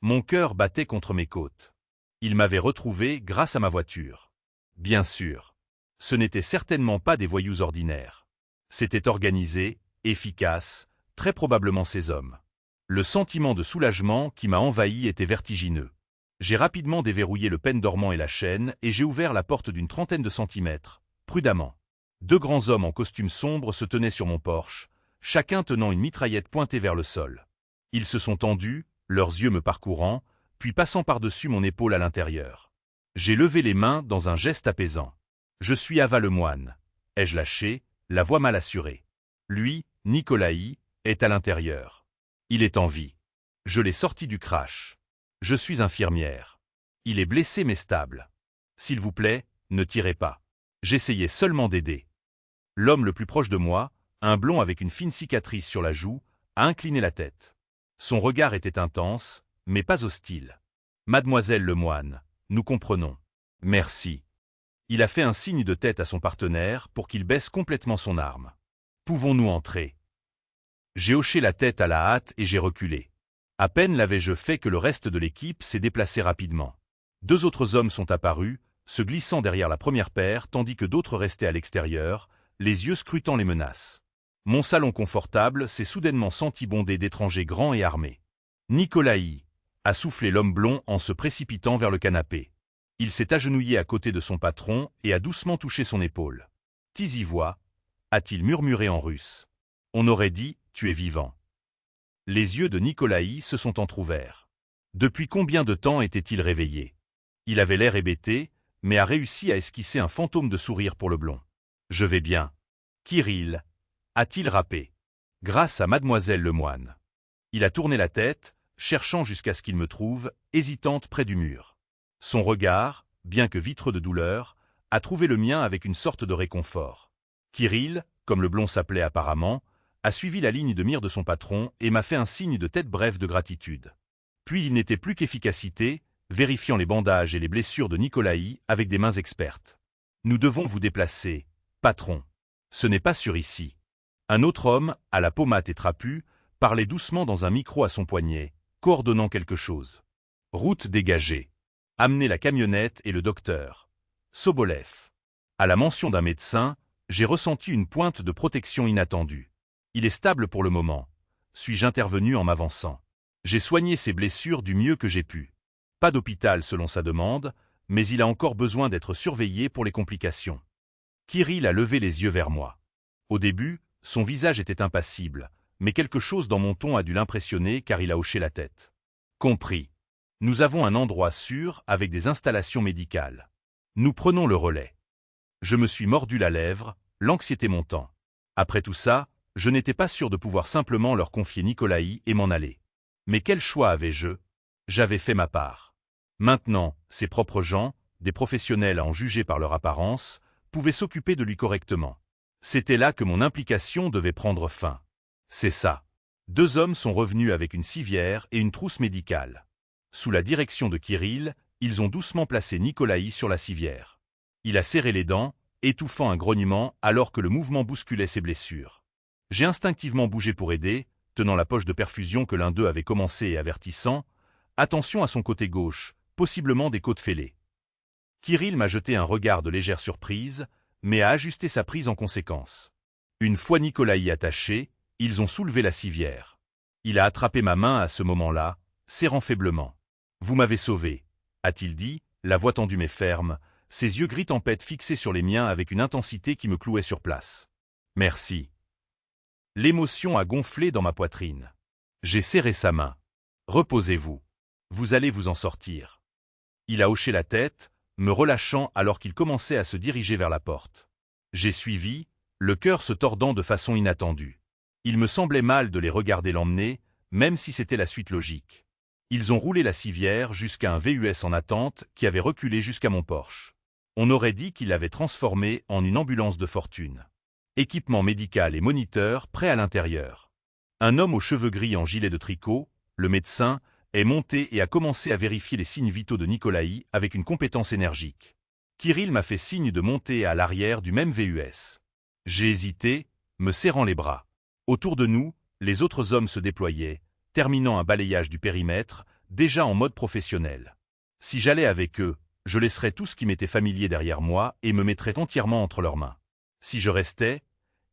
Mon cœur battait contre mes côtes. Il m'avait retrouvé grâce à ma voiture. Bien sûr. Ce n'étaient certainement pas des voyous ordinaires. C'était organisé, efficace, très probablement ces hommes. Le sentiment de soulagement qui m'a envahi était vertigineux. J'ai rapidement déverrouillé le pendorment et la chaîne et j'ai ouvert la porte d'une trentaine de centimètres, prudemment. 2 grands hommes en costume sombre se tenaient sur mon porche, chacun tenant une mitraillette pointée vers le sol. Ils se sont tendus, leurs yeux me parcourant, puis passant par-dessus mon épaule à l'intérieur. J'ai levé les mains dans un geste apaisant. Je suis Ava Lemoine. Ai-je lâché, la voix mal assurée. Lui, Nicolaï, est à l'intérieur. Il est en vie. Je l'ai sorti du crash. Je suis infirmière. Il est blessé mais stable. S'il vous plaît, ne tirez pas. J'essayais seulement d'aider. L'homme le plus proche de moi, un blond avec une fine cicatrice sur la joue, a incliné la tête. Son regard était intense, mais pas hostile. Mademoiselle Lemoine, nous comprenons. Merci. Il a fait un signe de tête à son partenaire pour qu'il baisse complètement son arme. Pouvons-nous entrer? J'ai hoché la tête à la hâte et j'ai reculé. À peine l'avais-je fait que le reste de l'équipe s'est déplacé rapidement. 2 autres hommes sont apparus, se glissant derrière la première paire tandis que d'autres restaient à l'extérieur, les yeux scrutant les menaces. Mon salon confortable s'est soudainement senti bondé d'étrangers grands et armés. Nicolaï, a soufflé l'homme blond en se précipitant vers le canapé. Il s'est agenouillé à côté de son patron et a doucement touché son épaule. Tizivois, a-t-il murmuré en russe. On aurait dit, tu es vivant. Les yeux de Nikolaï se sont entr'ouverts. Depuis combien de temps était-il réveillé? Il avait l'air hébété, mais a réussi à esquisser un fantôme de sourire pour le blond. Je vais bien. Kirill, a-t-il râpé. Grâce à mademoiselle Lemoine. Il a tourné la tête, cherchant jusqu'à ce qu'il me trouve, hésitante près du mur. Son regard, bien que vitreux de douleur, a trouvé le mien avec une sorte de réconfort. Kirill, comme le blond s'appelait apparemment, a suivi la ligne de mire de son patron et m'a fait un signe de tête bref de gratitude. Puis il n'était plus qu'efficacité, vérifiant les bandages et les blessures de Nikolaï avec des mains expertes. Nous devons vous déplacer, patron. Ce n'est pas sûr ici. Un autre homme, à la peau mate et trapue, parlait doucement dans un micro à son poignet, coordonnant quelque chose. Route dégagée. Amenez la camionnette et le docteur. Sobolev. À la mention d'un médecin, j'ai ressenti une pointe de protection inattendue. Il est stable pour le moment. Suis-je intervenu en m'avançant? J'ai soigné ses blessures du mieux que j'ai pu. Pas d'hôpital selon sa demande, mais il a encore besoin d'être surveillé pour les complications. Kirill a levé les yeux vers moi. Au début, son visage était impassible, mais quelque chose dans mon ton a dû l'impressionner car il a hoché la tête. Compris. Nous avons un endroit sûr avec des installations médicales. Nous prenons le relais. Je me suis mordu la lèvre, l'anxiété montant. Après tout ça, je n'étais pas sûr de pouvoir simplement leur confier Nikolaï et m'en aller. Mais quel choix avais-je? J'avais fait ma part. Maintenant, ses propres gens, des professionnels à en juger par leur apparence, pouvaient s'occuper de lui correctement. C'était là que mon implication devait prendre fin. C'est ça. 2 hommes sont revenus avec une civière et une trousse médicale. Sous la direction de Kirill, ils ont doucement placé Nikolaï sur la civière. Il a serré les dents, étouffant un grognement alors que le mouvement bousculait ses blessures. J'ai instinctivement bougé pour aider, tenant la poche de perfusion que l'un d'eux avait commencé et avertissant « Attention à son côté gauche, possiblement des côtes fêlées ». Kirill m'a jeté un regard de légère surprise, mais a ajusté sa prise en conséquence. Une fois Nikolaï attaché, ils ont soulevé la civière. Il a attrapé ma main à ce moment-là, serrant faiblement. « Vous m'avez sauvé », a-t-il dit, la voix tendue mais ferme, ses yeux gris tempête fixés sur les miens avec une intensité qui me clouait sur place. « Merci. » L'émotion a gonflé dans ma poitrine. J'ai serré sa main. « Reposez-vous. Vous allez vous en sortir. » Il a hoché la tête, me relâchant alors qu'il commençait à se diriger vers la porte. J'ai suivi, le cœur se tordant de façon inattendue. Il me semblait mal de les regarder l'emmener, même si c'était la suite logique. Ils ont roulé la civière jusqu'à un VUS en attente qui avait reculé jusqu'à mon Porsche. On aurait dit qu'il l'avait transformé en une ambulance de fortune. Équipement médical et moniteur prêt à l'intérieur. Un homme aux cheveux gris en gilet de tricot, le médecin, est monté et a commencé à vérifier les signes vitaux de Nikolaï avec une compétence énergique. Kirill m'a fait signe de monter à l'arrière du même VUS. J'ai hésité, me serrant les bras. Autour de nous, les autres hommes se déployaient, terminant un balayage du périmètre, déjà en mode professionnel. Si j'allais avec eux, je laisserais tout ce qui m'était familier derrière moi et me mettrais entièrement entre leurs mains. Si je restais,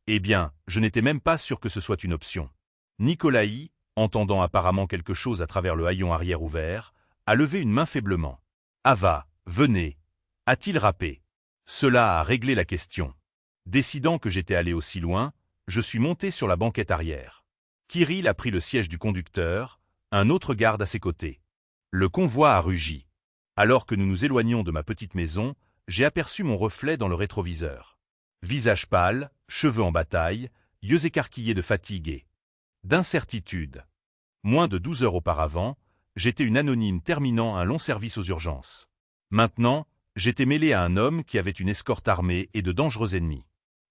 eh bien, je n'étais même pas sûr que ce soit une option. Nikolaï, entendant apparemment quelque chose à travers le haillon arrière ouvert, a levé une main faiblement. « Ava, venez !» a-t-il râpé. Cela a réglé la question. Décidant que j'étais allé aussi loin, je suis monté sur la banquette arrière. Kirill a pris le siège du conducteur, un autre garde à ses côtés. Le convoi a rugi. Alors que nous nous éloignions de ma petite maison, j'ai aperçu mon reflet dans le rétroviseur. Visage pâle, cheveux en bataille, yeux écarquillés de fatigue et d'incertitude. Moins de 12 heures auparavant, j'étais une anonyme terminant un long service aux urgences. Maintenant, j'étais mêlé à un homme qui avait une escorte armée et de dangereux ennemis.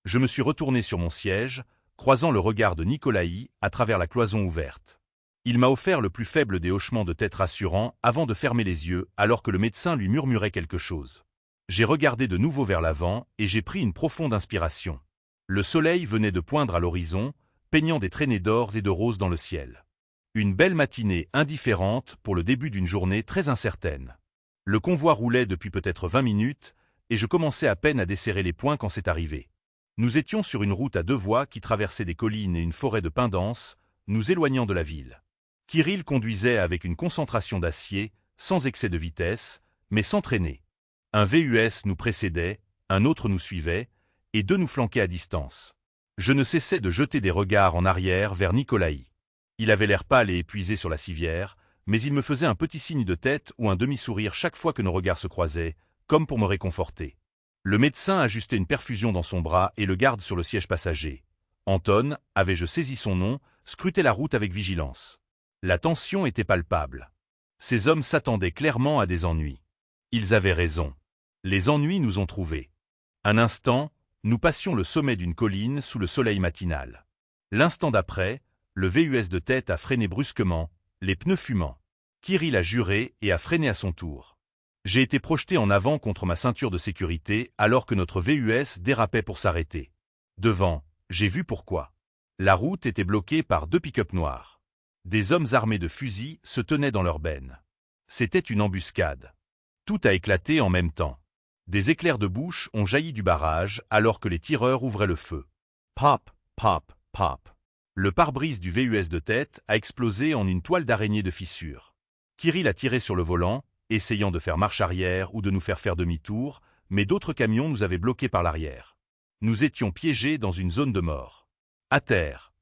Je me suis retourné sur mon siège, croisant le regard de Nikolaï à travers la cloison ouverte. Il m'a offert le plus faible des hochements de tête rassurants avant de fermer les yeux alors que le médecin lui murmurait quelque chose. J'ai regardé de nouveau vers l'avant et j'ai pris une profonde inspiration. Le soleil venait de poindre à l'horizon, peignant des traînées d'or et de roses dans le ciel. Une belle matinée indifférente pour le début d'une journée très incertaine. Le convoi roulait depuis peut-être 20 minutes et je commençais à peine à desserrer les poings quand c'est arrivé. Nous étions sur une route à 2 voies qui traversait des collines et une forêt de pins denses, nous éloignant de la ville. Kirill conduisait avec une concentration d'acier, sans excès de vitesse, mais sans traîner. Un VUS nous précédait, un autre nous suivait, et deux nous flanquaient à distance. Je ne cessais de jeter des regards en arrière vers Nicolaï. Il avait l'air pâle et épuisé sur la civière, mais il me faisait un petit signe de tête ou un demi-sourire chaque fois que nos regards se croisaient, comme pour me réconforter. Le médecin ajustait une perfusion dans son bras et le garde sur le siège passager. Anton, avais-je saisi son nom, scrutait la route avec vigilance. La tension était palpable. Ces hommes s'attendaient clairement à des ennuis. Ils avaient raison. Les ennuis nous ont trouvés. Un instant, nous passions le sommet d'une colline sous le soleil matinal. L'instant d'après, le VUS de tête a freiné brusquement, les pneus fumants. Kirill a juré et a freiné à son tour. J'ai été projeté en avant contre ma ceinture de sécurité alors que notre VUS dérapait pour s'arrêter. Devant, j'ai vu pourquoi. La route était bloquée par deux pick-up noirs. Des hommes armés de fusils se tenaient dans leur benne. C'était une embuscade. Tout a éclaté en même temps. Des éclairs de bouche ont jailli du barrage alors que les tireurs ouvraient le feu. Pop, pop, pop. Le pare-brise du VUS de tête a explosé en une toile d'araignée de fissures. Kirill a tiré sur le volant, essayant de faire marche arrière ou de nous faire faire demi-tour, mais d'autres camions nous avaient bloqués par l'arrière. Nous étions piégés dans une zone de mort. « À terre !»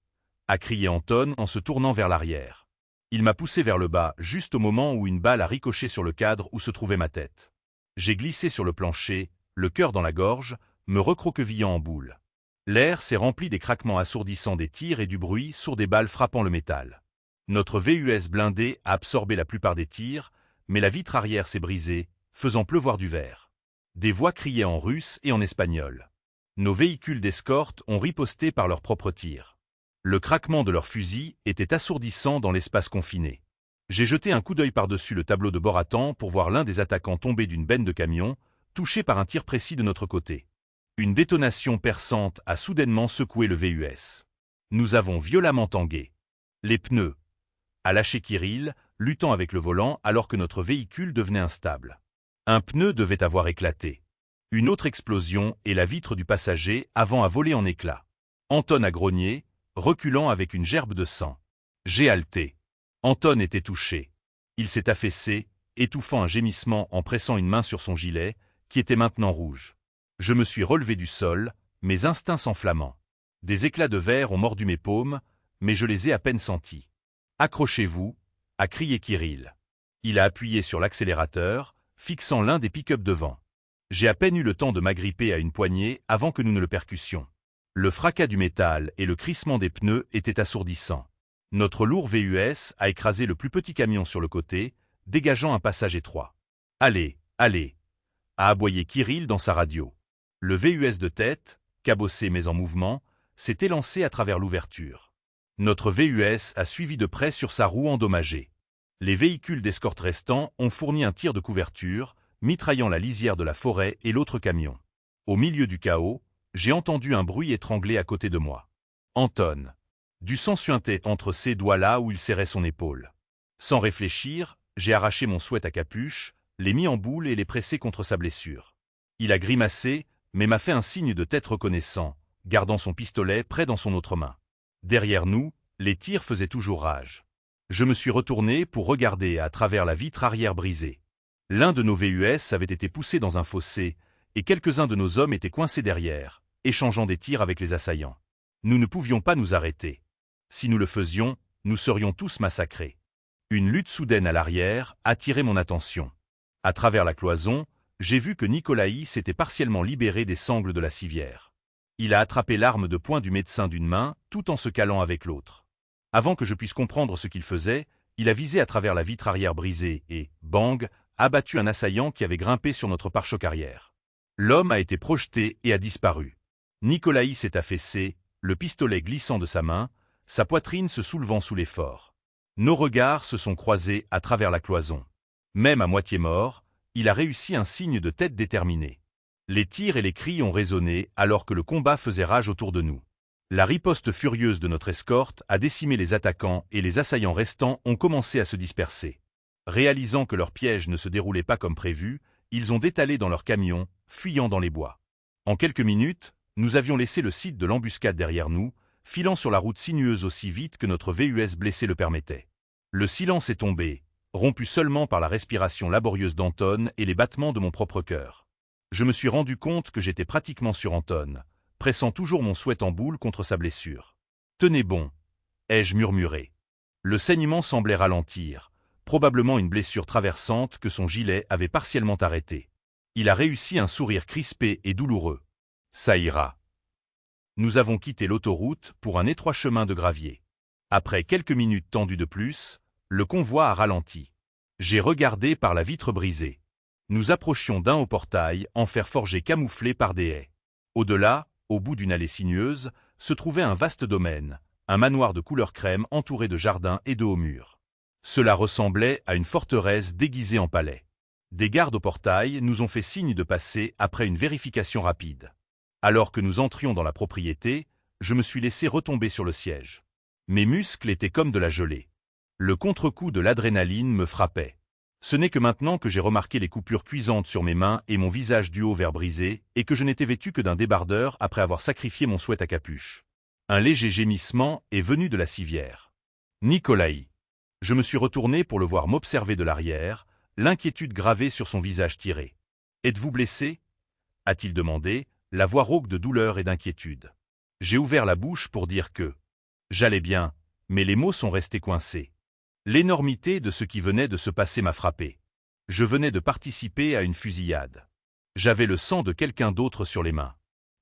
a crié Anton en se tournant vers l'arrière. Il m'a poussé vers le bas juste au moment où une balle a ricoché sur le cadre où se trouvait ma tête. J'ai glissé sur le plancher, le cœur dans la gorge, me recroquevillant en boule. L'air s'est rempli des craquements assourdissants des tirs et du bruit sourd des balles frappant le métal. Notre VUS blindé a absorbé la plupart des tirs, mais la vitre arrière s'est brisée, faisant pleuvoir du verre. Des voix criaient en russe et en espagnol. Nos véhicules d'escorte ont riposté par leurs propres tirs. Le craquement de leurs fusils était assourdissant dans l'espace confiné. J'ai jeté un coup d'œil par-dessus le tableau de bord à temps pour voir l'un des attaquants tomber d'une benne de camion, touché par un tir précis de notre côté. Une détonation perçante a soudainement secoué le VUS. Nous avons violemment tangué. Les pneus. A lâché Kirill, luttant avec le volant alors que notre véhicule devenait instable. Un pneu devait avoir éclaté. Une autre explosion et la vitre du passager avant a volé en éclats. Anton a grogné, reculant avec une gerbe de sang. J'ai haleté. Anton était touché. Il s'est affaissé, étouffant un gémissement en pressant une main sur son gilet, qui était maintenant rouge. Je me suis relevé du sol, mes instincts s'enflammant. Des éclats de verre ont mordu mes paumes, mais je les ai à peine sentis. « Accrochez-vous » a crié Kirill. Il a appuyé sur l'accélérateur, fixant l'un des pick-up devant. J'ai à peine eu le temps de m'agripper à une poignée avant que nous ne le percussions. Le fracas du métal et le crissement des pneus étaient assourdissants. Notre lourd VUS a écrasé le plus petit camion sur le côté, dégageant un passage étroit. « Allez, allez !» a aboyé Kirill dans sa radio. Le VUS de tête, cabossé mais en mouvement, s'est élancé à travers l'ouverture. Notre VUS a suivi de près sur sa roue endommagée. Les véhicules d'escorte restants ont fourni un tir de couverture, mitraillant la lisière de la forêt et l'autre camion. Au milieu du chaos, j'ai entendu un bruit étranglé à côté de moi. Anton. Du sang suintait entre ses doigts là où il serrait son épaule. Sans réfléchir, j'ai arraché mon sweat à capuche, l'ai mis en boule et l'ai pressé contre sa blessure. Il a grimacé, mais m'a fait un signe de tête reconnaissant, gardant son pistolet près dans son autre main. Derrière nous, les tirs faisaient toujours rage. Je me suis retourné pour regarder à travers la vitre arrière brisée. L'un de nos VUS avait été poussé dans un fossé, et quelques-uns de nos hommes étaient coincés derrière, échangeant des tirs avec les assaillants. Nous ne pouvions pas nous arrêter. Si nous le faisions, nous serions tous massacrés. Une lutte soudaine à l'arrière a attiré mon attention. À travers la cloison, j'ai vu que Nicolaï s'était partiellement libéré des sangles de la civière. Il a attrapé l'arme de poing du médecin d'une main, tout en se calant avec l'autre. Avant que je puisse comprendre ce qu'il faisait, il a visé à travers la vitre arrière brisée et, bang, abattu un assaillant qui avait grimpé sur notre pare-choc arrière. L'homme a été projeté et a disparu. Nicolaï s'est affaissé, le pistolet glissant de sa main, sa poitrine se soulevant sous l'effort. Nos regards se sont croisés à travers la cloison. Même à moitié mort, il a réussi un signe de tête déterminé. Les tirs et les cris ont résonné alors que le combat faisait rage autour de nous. La riposte furieuse de notre escorte a décimé les attaquants et les assaillants restants ont commencé à se disperser. Réalisant que leur piège ne se déroulait pas comme prévu, ils ont détalé dans leur camion, fuyant dans les bois. En quelques minutes, nous avions laissé le site de l'embuscade derrière nous, filant sur la route sinueuse aussi vite que notre VUS blessé le permettait. Le silence est tombé, rompu seulement par la respiration laborieuse d'Anton et les battements de mon propre cœur. Je me suis rendu compte que j'étais pratiquement sur Anton, pressant toujours mon souhait en boule contre sa blessure. « Tenez bon !» ai-je murmuré. Le saignement semblait ralentir, probablement une blessure traversante que son gilet avait partiellement arrêtée. Il a réussi un sourire crispé et douloureux. « Ça ira. » Nous avons quitté l'autoroute pour un étroit chemin de gravier. Après quelques minutes tendues de plus, le convoi a ralenti. J'ai regardé par la vitre brisée. Nous approchions d'un haut portail en fer forgé camouflé par des haies. Au-delà, au bout d'une allée sinueuse, se trouvait un vaste domaine, un manoir de couleur crème entouré de jardins et de hauts murs. Cela ressemblait à une forteresse déguisée en palais. Des gardes au portail nous ont fait signe de passer après une vérification rapide. Alors que nous entrions dans la propriété, je me suis laissé retomber sur le siège. Mes muscles étaient comme de la gelée. Le contre-coup de l'adrénaline me frappait. Ce n'est que maintenant que j'ai remarqué les coupures cuisantes sur mes mains et mon visage du haut vers brisé, et que je n'étais vêtu que d'un débardeur après avoir sacrifié mon sweat à capuche. Un léger gémissement est venu de la civière. Nikolaï. Je me suis retourné pour le voir m'observer de l'arrière, l'inquiétude gravée sur son visage tiré. « Êtes-vous blessé ?» a-t-il demandé, la voix rauque de douleur et d'inquiétude. J'ai ouvert la bouche pour dire que j'allais bien, mais les mots sont restés coincés. L'énormité de ce qui venait de se passer m'a frappé. Je venais de participer à une fusillade. J'avais le sang de quelqu'un d'autre sur les mains.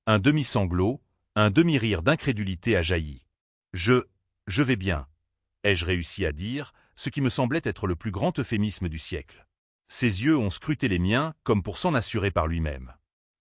Un demi-sanglot, un demi-rire d'incrédulité a jailli. Je vais bien, ai-je réussi à dire, ce qui me semblait être le plus grand euphémisme du siècle. Ses yeux ont scruté les miens comme pour s'en assurer par lui-même.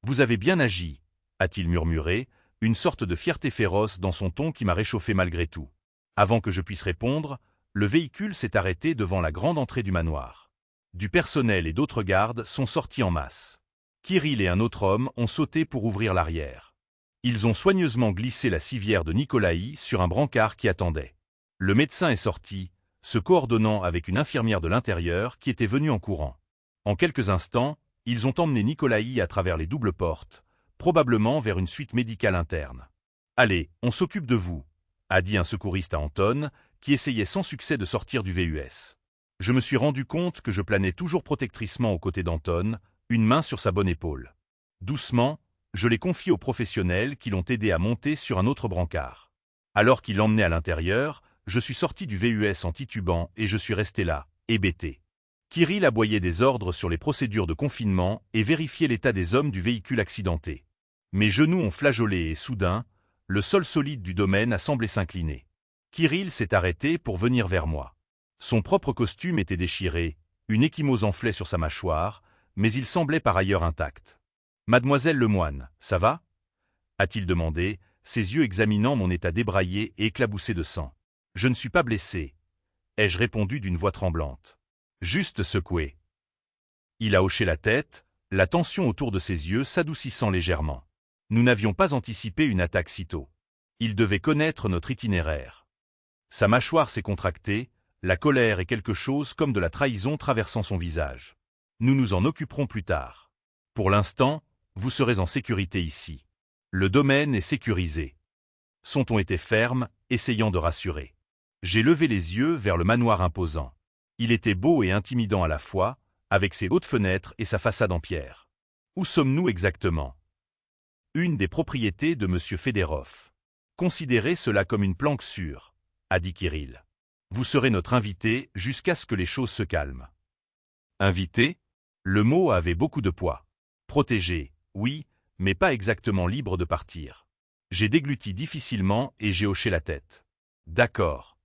Vous avez bien agi, a-t-il murmuré, une sorte de fierté féroce dans son ton qui m'a réchauffé malgré tout. Avant que je puisse répondre, le véhicule s'est arrêté devant la grande entrée du manoir. Du personnel et d'autres gardes sont sortis en masse. Kirill et un autre homme ont sauté pour ouvrir l'arrière. Ils ont soigneusement glissé la civière de Nikolaï sur un brancard qui attendait. Le médecin est sorti, se coordonnant avec une infirmière de l'intérieur qui était venue en courant. En quelques instants, ils ont emmené Nikolaï à travers les doubles portes, probablement vers une suite médicale interne. « Allez, on s'occupe de vous », a dit un secouriste à Anton, qui essayait sans succès de sortir du VUS. Je me suis rendu compte que je planais toujours protectricement aux côtés d'Anton, une main sur sa bonne épaule. Doucement, je l'ai confié aux professionnels qui l'ont aidé à monter sur un autre brancard. Alors qu'il l'emmenait à l'intérieur, je suis sorti du VUS en titubant et je suis resté là, hébété. Kirill aboyait des ordres sur les procédures de confinement et vérifiait l'état des hommes du véhicule accidenté. Mes genoux ont flageolé et soudain, le sol solide du domaine a semblé s'incliner. Kirill s'est arrêté pour venir vers moi. Son propre costume était déchiré, une ecchymose enflait sur sa mâchoire, mais il semblait par ailleurs intact. « Mademoiselle Lemoine, ça va ?» a-t-il demandé, ses yeux examinant mon état débraillé et éclaboussé de sang. « Je ne suis pas blessé, » ai-je répondu d'une voix tremblante. Juste secoué. Il a hoché la tête, la tension autour de ses yeux s'adoucissant légèrement. Nous n'avions pas anticipé une attaque si tôt. Il devait connaître notre itinéraire. Sa mâchoire s'est contractée, la colère et quelque chose comme de la trahison traversant son visage. Nous nous en occuperons plus tard. Pour l'instant, vous serez en sécurité ici. Le domaine est sécurisé. Son ton était ferme, essayant de rassurer. J'ai levé les yeux vers le manoir imposant. Il était beau et intimidant à la fois, avec ses hautes fenêtres et sa façade en pierre. Où sommes-nous exactement? Une des propriétés de M. Federov. Considérez cela comme une planque sûre, a dit Kirill. Vous serez notre invité jusqu'à ce que les choses se calment. Invité? Le mot avait beaucoup de poids. Protégé, oui, mais pas exactement libre de partir. J'ai dégluti difficilement et j'ai hoché la tête. D'accord.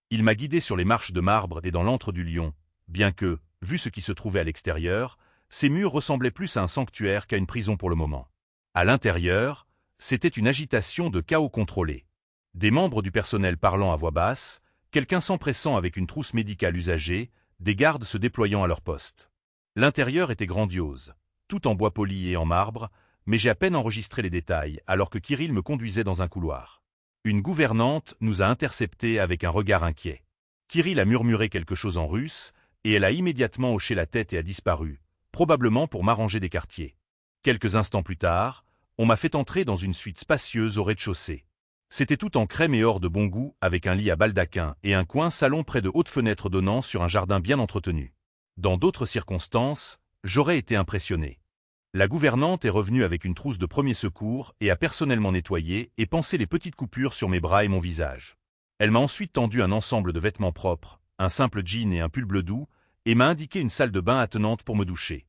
Il m'a guidé sur les marches de marbre et dans l'antre du lion, bien que, vu ce qui se trouvait à l'extérieur, ces murs ressemblaient plus à un sanctuaire qu'à une prison pour le moment. À l'intérieur, c'était une agitation de chaos contrôlé. Des membres du personnel parlant à voix basse, quelqu'un s'empressant avec une trousse médicale usagée, des gardes se déployant à leur poste. L'intérieur était grandiose, tout en bois poli et en marbre, mais j'ai à peine enregistré les détails alors que Kirill me conduisait dans un couloir. Une gouvernante nous a interceptés avec un regard inquiet. Kirill a murmuré quelque chose en russe, et elle a immédiatement hoché la tête et a disparu, probablement pour m'arranger des quartiers. Quelques instants plus tard, on m'a fait entrer dans une suite spacieuse au rez-de-chaussée. C'était tout en crème et or de bon goût, avec un lit à baldaquin et un coin salon près de hautes fenêtres donnant sur un jardin bien entretenu. Dans d'autres circonstances, j'aurais été impressionné. La gouvernante est revenue avec une trousse de premiers secours et a personnellement nettoyé et pansé les petites coupures sur mes bras et mon visage. Elle m'a ensuite tendu un ensemble de vêtements propres, un simple jean et un pull bleu doux, et m'a indiqué une salle de bain attenante pour me doucher.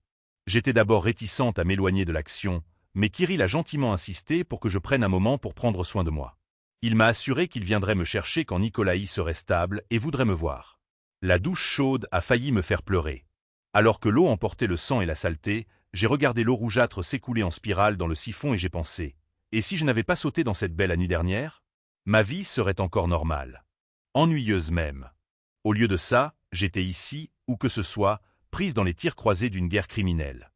J'étais d'abord réticente à m'éloigner de l'action, mais Kirill a gentiment insisté pour que je prenne un moment pour prendre soin de moi. Il m'a assuré qu'il viendrait me chercher quand Nikolaï serait stable et voudrait me voir. La douche chaude a failli me faire pleurer. Alors que l'eau emportait le sang et la saleté, j'ai regardé l'eau rougeâtre s'écouler en spirale dans le siphon et j'ai pensé, et si je n'avais pas sauté dans cette baie la nuit dernière? Ma vie serait encore normale. Ennuyeuse même. Au lieu de ça, j'étais ici, où que ce soit, prise dans les tirs croisés d'une guerre criminelle.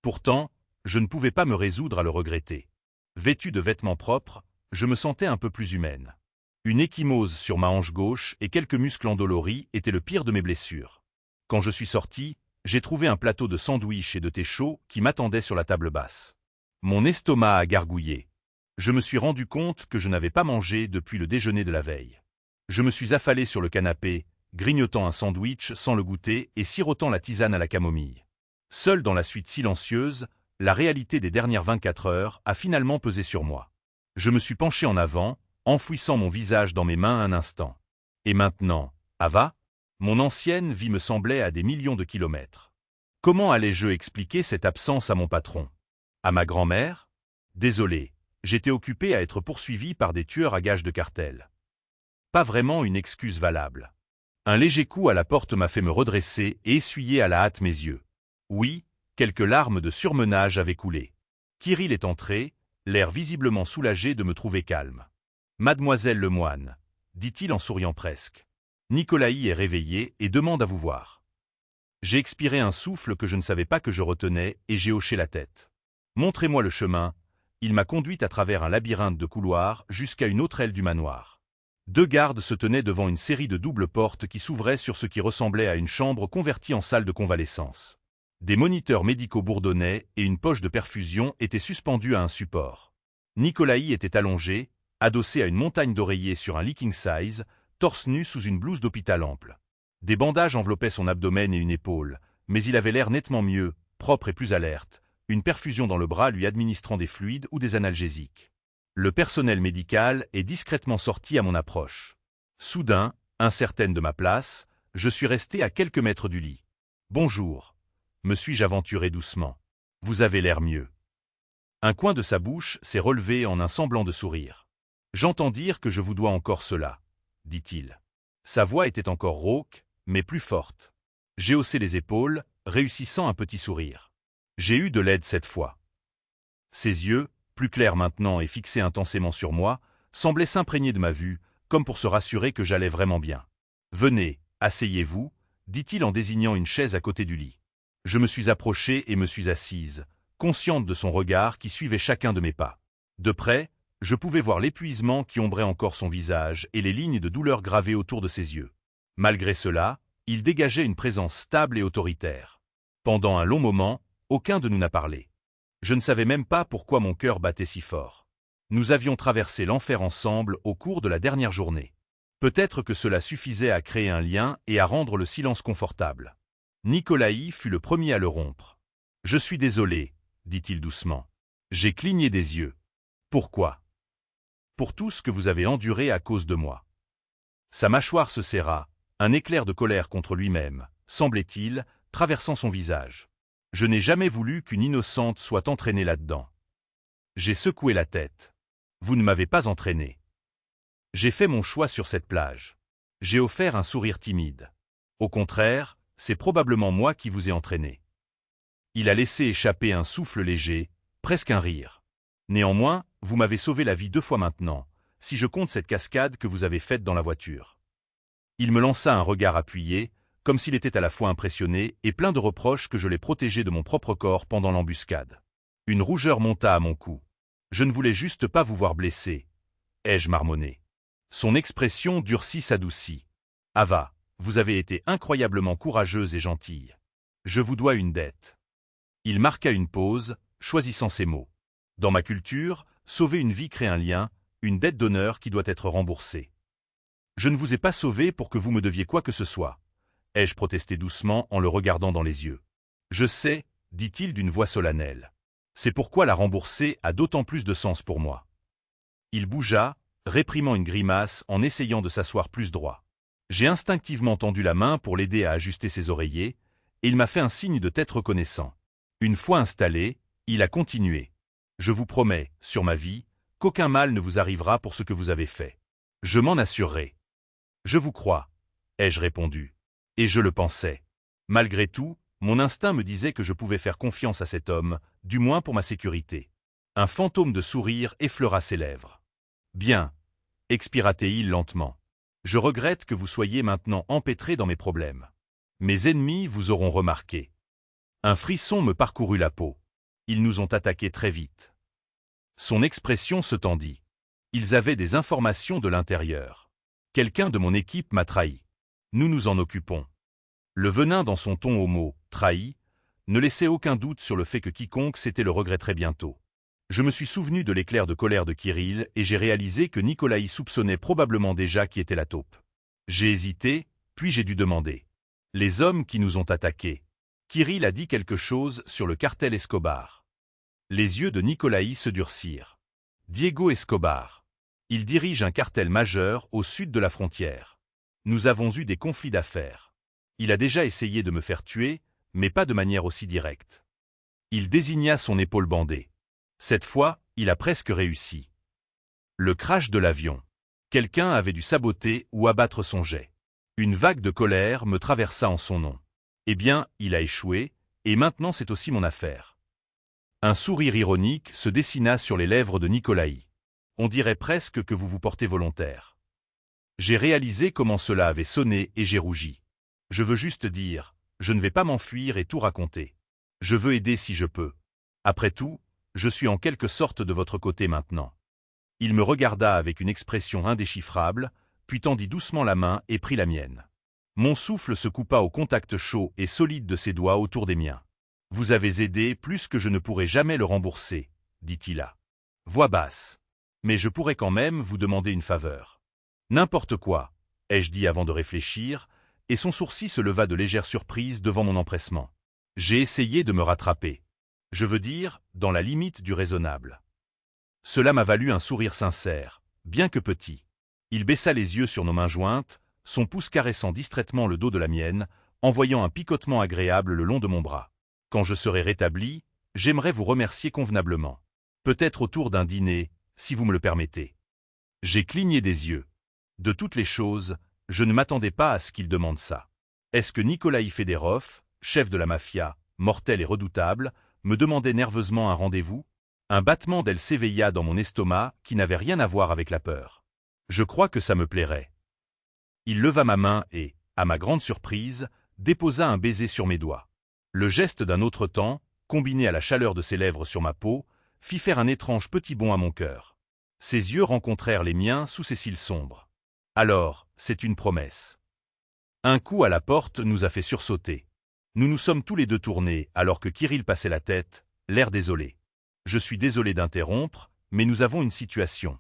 Pourtant, je ne pouvais pas me résoudre à le regretter. Vêtue de vêtements propres, je me sentais un peu plus humaine. Une ecchymose sur ma hanche gauche et quelques muscles endoloris étaient le pire de mes blessures. Quand je suis sorti, j'ai trouvé un plateau de sandwich et de thé chaud qui m'attendait sur la table basse. Mon estomac a gargouillé. Je me suis rendu compte que je n'avais pas mangé depuis le déjeuner de la veille. Je me suis affalé sur le canapé, grignotant un sandwich sans le goûter et sirotant la tisane à la camomille. Seul dans la suite silencieuse, la réalité des dernières 24 heures a finalement pesé sur moi. Je me suis penché en avant, enfouissant mon visage dans mes mains un instant. Et maintenant, Ava? Mon ancienne vie me semblait à des millions de kilomètres. Comment allais-je expliquer cette absence à mon patron? À ma grand-mère? Désolé, j'étais occupé à être poursuivi par des tueurs à gages de cartel. Pas vraiment une excuse valable. Un léger coup à la porte m'a fait me redresser et essuyer à la hâte mes yeux. Oui, quelques larmes de surmenage avaient coulé. Kirill est entré, l'air visiblement soulagé de me trouver calme. « Mademoiselle Lemoine », dit-il en souriant presque. « Nikolaï est réveillé et demande à vous voir. » J'ai expiré un souffle que je ne savais pas que je retenais et j'ai hoché la tête. « Montrez-moi le chemin. » Il m'a conduite à travers un labyrinthe de couloirs jusqu'à une autre aile du manoir. 2 gardes se tenaient devant une série de doubles portes qui s'ouvraient sur ce qui ressemblait à une chambre convertie en salle de convalescence. Des moniteurs médicaux bourdonnaient et une poche de perfusion était suspendue à un support. Nikolaï était allongé, adossé à une montagne d'oreillers sur un lit king size, torse nu sous une blouse d'hôpital ample. Des bandages enveloppaient son abdomen et une épaule, mais il avait l'air nettement mieux, propre et plus alerte, une perfusion dans le bras lui administrant des fluides ou des analgésiques. Le personnel médical est discrètement sorti à mon approche. Soudain, incertaine de ma place, je suis resté à quelques mètres du lit. « Bonjour », me suis-je aventuré doucement. « Vous avez l'air mieux. » Un coin de sa bouche s'est relevé en un semblant de sourire. « J'entends dire que je vous dois encore cela, » dit-il. Sa voix était encore rauque, mais plus forte. J'ai haussé les épaules, réussissant un petit sourire. J'ai eu de l'aide cette fois. Ses yeux, plus clairs maintenant et fixés intensément sur moi, semblaient s'imprégner de ma vue, comme pour se rassurer que j'allais vraiment bien. « Venez, asseyez-vous », dit-il en désignant une chaise à côté du lit. Je me suis approché et me suis assise, consciente de son regard qui suivait chacun de mes pas. De près, je pouvais voir l'épuisement qui ombrait encore son visage et les lignes de douleur gravées autour de ses yeux. Malgré cela, il dégageait une présence stable et autoritaire. Pendant un long moment, aucun de nous n'a parlé. Je ne savais même pas pourquoi mon cœur battait si fort. Nous avions traversé l'enfer ensemble au cours de la dernière journée. Peut-être que cela suffisait à créer un lien et à rendre le silence confortable. Nikolaï fut le premier à le rompre. « Je suis désolé », dit-il doucement. J'ai cligné des yeux. « Pourquoi ?»« Pour tout ce que vous avez enduré à cause de moi. » Sa mâchoire se serra, un éclair de colère contre lui-même, semblait-il, traversant son visage. Je n'ai jamais voulu qu'une innocente soit entraînée là-dedans. J'ai secoué la tête. Vous ne m'avez pas entraîné. J'ai fait mon choix sur cette plage. J'ai offert un sourire timide. Au contraire, c'est probablement moi qui vous ai entraîné. Il a laissé échapper un souffle léger, presque un rire. Néanmoins, vous m'avez sauvé la vie 2 fois maintenant, si je compte cette cascade que vous avez faite dans la voiture. Il me lança un regard appuyé, comme s'il était à la fois impressionné et plein de reproches que je l'ai protégé de mon propre corps pendant l'embuscade. Une rougeur monta à mon cou. Je ne voulais juste pas vous voir blessé, ai-je marmonné. Son expression durcie s'adoucit. Ava, vous avez été incroyablement courageuse et gentille. Je vous dois une dette. Il marqua une pause, choisissant ses mots. Dans ma culture, sauver une vie crée un lien, une dette d'honneur qui doit être remboursée. Je ne vous ai pas sauvé pour que vous me deviez quoi que ce soit, ai-je protesté doucement en le regardant dans les yeux. Je sais, dit-il d'une voix solennelle. C'est pourquoi la rembourser a d'autant plus de sens pour moi. Il bougea, réprimant une grimace en essayant de s'asseoir plus droit. J'ai instinctivement tendu la main pour l'aider à ajuster ses oreillers, et il m'a fait un signe de tête reconnaissant. Une fois installé, il a continué. Je vous promets, sur ma vie, qu'aucun mal ne vous arrivera pour ce que vous avez fait. Je m'en assurerai. Je vous crois, ai-je répondu. Et je le pensais. Malgré tout, mon instinct me disait que je pouvais faire confiance à cet homme, du moins pour ma sécurité. Un fantôme de sourire effleura ses lèvres. Bien, expira-t-il lentement. Je regrette que vous soyez maintenant empêtré dans mes problèmes. Mes ennemis vous auront remarqué. Un frisson me parcourut la peau. Ils nous ont attaqués très vite. Son expression se tendit. Ils avaient des informations de l'intérieur. Quelqu'un de mon équipe m'a trahi. Nous nous en occupons. Le venin dans son ton au mot « trahi » ne laissait aucun doute sur le fait que quiconque s'était le regretterait bientôt. Je me suis souvenu de l'éclair de colère de Kirill et j'ai réalisé que Nikolaï soupçonnait probablement déjà qui était la taupe. J'ai hésité, puis j'ai dû demander. Les hommes qui nous ont attaqués. Kirill a dit quelque chose sur le cartel Escobar. Les yeux de Nikolaï se durcirent. Diego Escobar. Il dirige un cartel majeur au sud de la frontière. Nous avons eu des conflits d'affaires. Il a déjà essayé de me faire tuer, mais pas de manière aussi directe. Il désigna son épaule bandée. Cette fois, il a presque réussi. Le crash de l'avion. Quelqu'un avait dû saboter ou abattre son jet. Une vague de colère me traversa en son nom. Eh bien, il a échoué, et maintenant c'est aussi mon affaire. Un sourire ironique se dessina sur les lèvres de Nikolaï. On dirait presque que vous vous portez volontaire. J'ai réalisé comment cela avait sonné et j'ai rougi. Je veux juste dire, je ne vais pas m'enfuir et tout raconter. Je veux aider si je peux. Après tout, je suis en quelque sorte de votre côté maintenant. Il me regarda avec une expression indéchiffrable, puis tendit doucement la main et prit la mienne. Mon souffle se coupa au contact chaud et solide de ses doigts autour des miens. « Vous avez aidé plus que je ne pourrai jamais le rembourser, » dit-il à voix basse. « Mais je pourrais quand même vous demander une faveur. »« N'importe quoi, » ai-je dit avant de réfléchir, et son sourcil se leva de légère surprise devant mon empressement. J'ai essayé de me rattraper. Je veux dire, dans la limite du raisonnable. Cela m'a valu un sourire sincère, bien que petit. Il baissa les yeux sur nos mains jointes, son pouce caressant distraitement le dos de la mienne, envoyant un picotement agréable le long de mon bras. Quand je serai rétabli, j'aimerais vous remercier convenablement. Peut-être autour d'un dîner, si vous me le permettez. J'ai cligné des yeux. De toutes les choses, je ne m'attendais pas à ce qu'il demande ça. Est-ce que Nikolaï Fedorov, chef de la mafia, mortel et redoutable, me demandait nerveusement un rendez-vous? Un battement d'aile s'éveilla dans mon estomac qui n'avait rien à voir avec la peur. Je crois que ça me plairait. Il leva ma main et, à ma grande surprise, déposa un baiser sur mes doigts. Le geste d'un autre temps, combiné à la chaleur de ses lèvres sur ma peau, fit faire un étrange petit bond à mon cœur. Ses yeux rencontrèrent les miens sous ses cils sombres. Alors, c'est une promesse. Un coup à la porte nous a fait sursauter. Nous nous sommes tous les deux tournés alors que Kirill passait la tête, l'air désolé. Je suis désolé d'interrompre, mais nous avons une situation.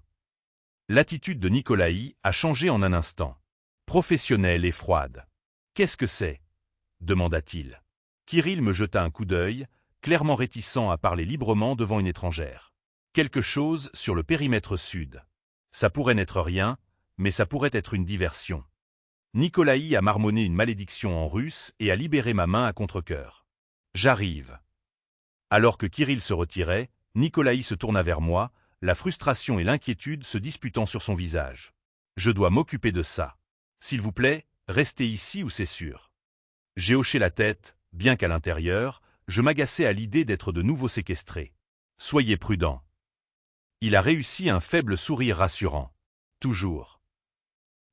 L'attitude de Nikolaï a changé en un instant. Professionnelle et froide. Qu'est-ce que c'est? Demanda-t-il. Kirill me jeta un coup d'œil, clairement réticent à parler librement devant une étrangère. Quelque chose sur le périmètre sud. Ça pourrait n'être rien, mais ça pourrait être une diversion. Nikolaï a marmonné une malédiction en russe et a libéré ma main à contre-cœur. J'arrive. Alors que Kirill se retirait, Nikolaï se tourna vers moi, la frustration et l'inquiétude se disputant sur son visage. Je dois m'occuper de ça. S'il vous plaît, restez ici ou c'est sûr. J'ai hoché la tête, bien qu'à l'intérieur, je m'agaçais à l'idée d'être de nouveau séquestré. Soyez prudent. Il a réussi un faible sourire rassurant. Toujours.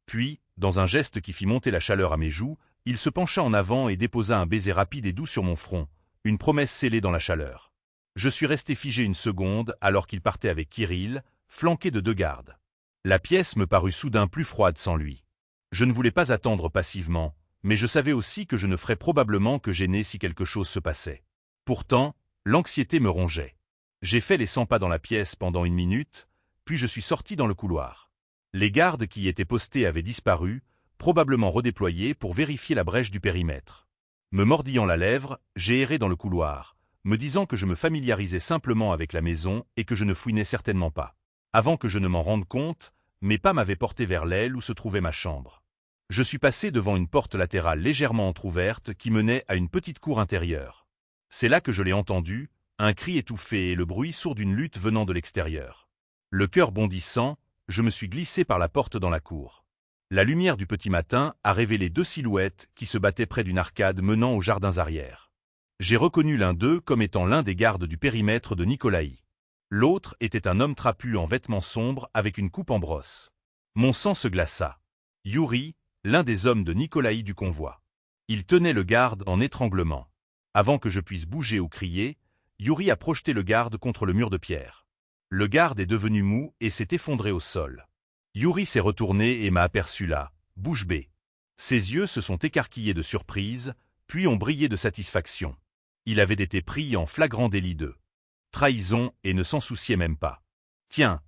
Puis, dans un geste qui fit monter la chaleur à mes joues, il se pencha en avant et déposa un baiser rapide et doux sur mon front, une promesse scellée dans la chaleur. Je suis resté figé une seconde alors qu'il partait avec Kirill, flanqué de 2 gardes. La pièce me parut soudain plus froide sans lui. Je ne voulais pas attendre passivement, mais je savais aussi que je ne ferais probablement que gêner si quelque chose se passait. Pourtant, l'anxiété me rongeait. J'ai fait les 100 pas dans la pièce pendant 1 minute, puis je suis sorti dans le couloir. Les gardes qui y étaient postés avaient disparu, probablement redéployés pour vérifier la brèche du périmètre. Me mordillant la lèvre, j'ai erré dans le couloir, me disant que je me familiarisais simplement avec la maison et que je ne fouinais certainement pas. Avant que je ne m'en rende compte, mes pas m'avaient porté vers l'aile où se trouvait ma chambre. Je suis passé devant une porte latérale légèrement entr'ouverte qui menait à une petite cour intérieure. C'est là que je l'ai entendu, un cri étouffé et le bruit sourd d'une lutte venant de l'extérieur. Le cœur bondissant, je me suis glissé par la porte dans la cour. La lumière du petit matin a révélé deux silhouettes qui se battaient près d'une arcade menant aux jardins arrière. J'ai reconnu l'un d'eux comme étant l'un des gardes du périmètre de Nicolaï. L'autre était un homme trapu en vêtements sombres avec une coupe en brosse. Mon sang se glaça. Yuri, l'un des hommes de Nicolaï du convoi. Il tenait le garde en étranglement. Avant que je puisse bouger ou crier, Yuri a projeté le garde contre le mur de pierre. Le garde est devenu mou et s'est effondré au sol. Yuri s'est retourné et m'a aperçu là, bouche bée. Ses yeux se sont écarquillés de surprise, puis ont brillé de satisfaction. Il avait été pris en flagrant délit de trahison et ne s'en souciait même pas. « Tiens,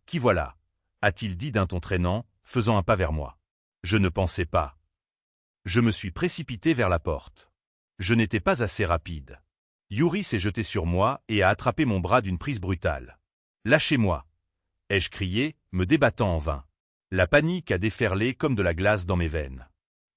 qui voilà ?» a-t-il dit d'un ton traînant, faisant un pas vers moi. Je ne pensais pas. Je me suis précipité vers la porte. Je n'étais pas assez rapide. Yuri s'est jeté sur moi et a attrapé mon bras d'une prise brutale. « Lâchez-moi !» ai-je crié, me débattant en vain. La panique a déferlé comme de la glace dans mes veines.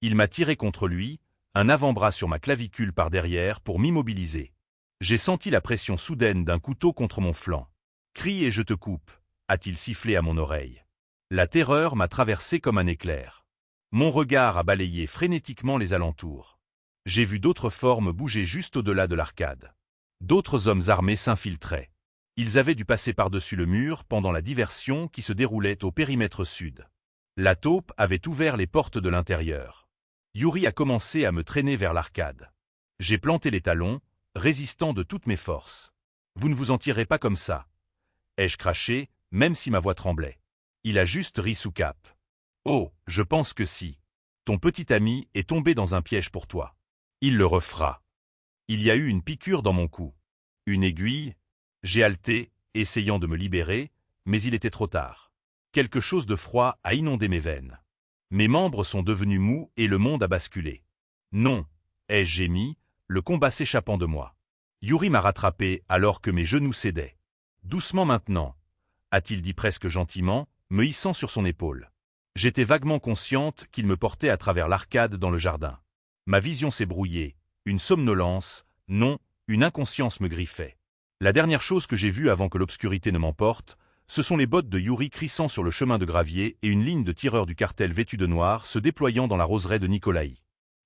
Il m'a tiré contre lui, un avant-bras sur ma clavicule par derrière pour m'immobiliser. J'ai senti la pression soudaine d'un couteau contre mon flanc. « Crie et je te coupe !» a-t-il sifflé à mon oreille. La terreur m'a traversé comme un éclair. Mon regard a balayé frénétiquement les alentours. J'ai vu d'autres formes bouger juste au-delà de l'arcade. D'autres hommes armés s'infiltraient. Ils avaient dû passer par-dessus le mur pendant la diversion qui se déroulait au périmètre sud. La taupe avait ouvert les portes de l'intérieur. Yuri a commencé à me traîner vers l'arcade. J'ai planté les talons, résistant de toutes mes forces. « Vous ne vous en tirez pas comme ça !» ai-je craché, même si ma voix tremblait. Il a juste ri sous cape. « Oh, je pense que si. Ton petit ami est tombé dans un piège pour toi. Il le refera. » Il y a eu une piqûre dans mon cou. Une aiguille. J'ai haleté, essayant de me libérer, mais il était trop tard. Quelque chose de froid a inondé mes veines. Mes membres sont devenus mous et le monde a basculé. « Non !» ai-je gémi, le combat s'échappant de moi. Yuri m'a rattrapé alors que mes genoux cédaient. « Doucement maintenant !» a-t-il dit presque gentiment, me hissant sur son épaule. J'étais vaguement consciente qu'il me portait à travers l'arcade dans le jardin. Ma vision s'est brouillée, une somnolence, non, une inconscience me griffait. La dernière chose que j'ai vue avant que l'obscurité ne m'emporte, ce sont les bottes de Yuri crissant sur le chemin de gravier et une ligne de tireurs du cartel vêtus de noir se déployant dans la roseraie de Nicolaï.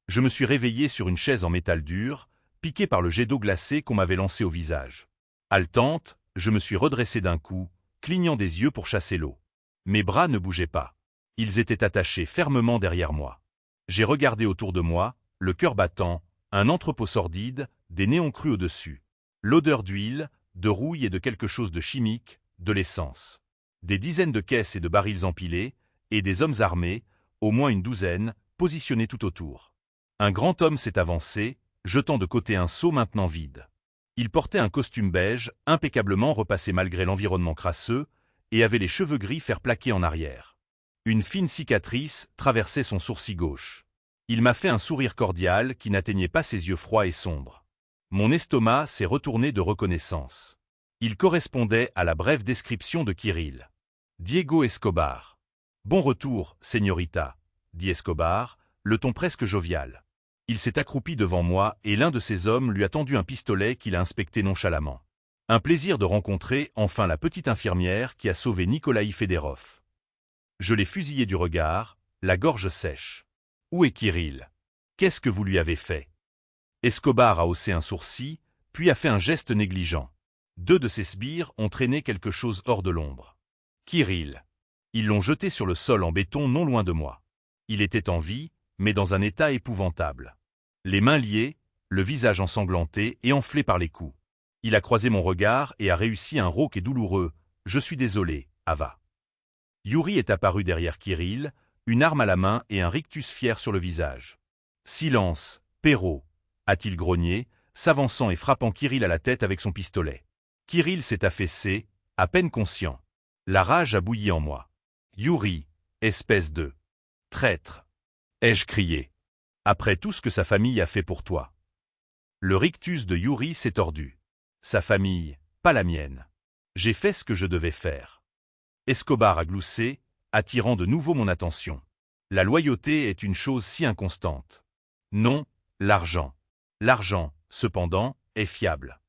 Je me suis réveillé sur une chaise en métal dur, piqué par le jet d'eau glacée qu'on m'avait lancé au visage. Haletante, je me suis redressé d'un coup, clignant des yeux pour chasser l'eau. Mes bras ne bougeaient pas. Ils étaient attachés fermement derrière moi. J'ai regardé autour de moi, le cœur battant, un entrepôt sordide, des néons crus au-dessus. L'odeur d'huile, de rouille et de quelque chose de chimique, de l'essence. Des dizaines de caisses et de barils empilés, et des hommes armés, au moins une douzaine, positionnés tout autour. Un grand homme s'est avancé, jetant de côté un seau maintenant vide. Il portait un costume beige, impeccablement repassé malgré l'environnement crasseux, et avait les cheveux gris fer plaqués en arrière. Une fine cicatrice traversait son sourcil gauche. Il m'a fait un sourire cordial qui n'atteignait pas ses yeux froids et sombres. Mon estomac s'est retourné de reconnaissance. Il correspondait à la brève description de Kirill. Diego Escobar. « Bon retour, señorita » dit Escobar, le ton presque jovial. Il s'est accroupi devant moi et l'un de ses hommes lui a tendu un pistolet qu'il a inspecté nonchalamment. Un plaisir de rencontrer enfin la petite infirmière qui a sauvé Nikolaï Federov. Je l'ai fusillé du regard, la gorge sèche. « Où est Kirill ? Qu'est-ce que vous lui avez fait ?» Escobar a haussé un sourcil, puis a fait un geste négligent. Deux de ses sbires ont traîné quelque chose hors de l'ombre. Kirill. Ils l'ont jeté sur le sol en béton non loin de moi. Il était en vie, mais dans un état épouvantable. Les mains liées, le visage ensanglanté et enflé par les coups. Il a croisé mon regard et a réussi un rauque et douloureux « Je suis désolé, Ava ». Yuri est apparu derrière Kirill, une arme à la main et un rictus fier sur le visage. « Silence, Perrault » a-t-il grogné, s'avançant et frappant Kirill à la tête avec son pistolet. Kirill s'est affaissé, à peine conscient. La rage a bouilli en moi. « Yuri, espèce de traître !» ai-je crié. « Après tout ce que sa famille a fait pour toi. » Le rictus de Yuri s'est tordu. Sa famille, pas la mienne. J'ai fait ce que je devais faire. Escobar a gloussé, attirant de nouveau mon attention. La loyauté est une chose si inconstante. Non, l'argent. L'argent, cependant, est fiable.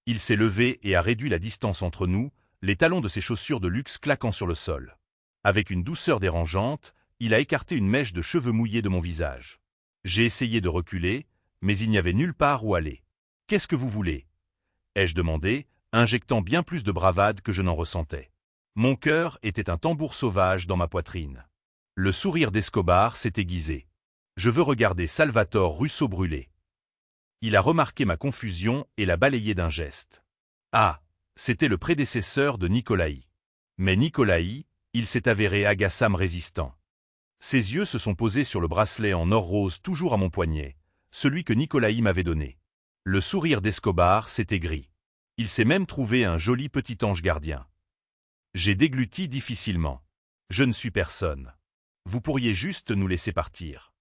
Il s'est levé et a réduit la distance entre nous, les talons de ses chaussures de luxe claquant sur le sol. Avec une douceur dérangeante, il a écarté une mèche de cheveux mouillés de mon visage. J'ai essayé de reculer, mais il n'y avait nulle part où aller. « Qu'est-ce que vous voulez » ai-je demandé, injectant bien plus de bravade que je n'en ressentais. Mon cœur était un tambour sauvage dans ma poitrine. Le sourire d'Escobar s'est aiguisé. Je veux regarder Salvatore Russo brûler. Il a remarqué ma confusion et l'a balayé d'un geste. Ah, c'était le prédécesseur de Nicolaï. Mais Nicolaï, il s'est avéré agaçam résistant. Ses yeux se sont posés sur le bracelet en or rose toujours à mon poignet, celui que Nicolaï m'avait donné. Le sourire d'Escobar s'est aigri. Il s'est même trouvé un joli petit ange gardien. J'ai dégluti difficilement. Je ne suis personne. Vous pourriez juste nous laisser partir.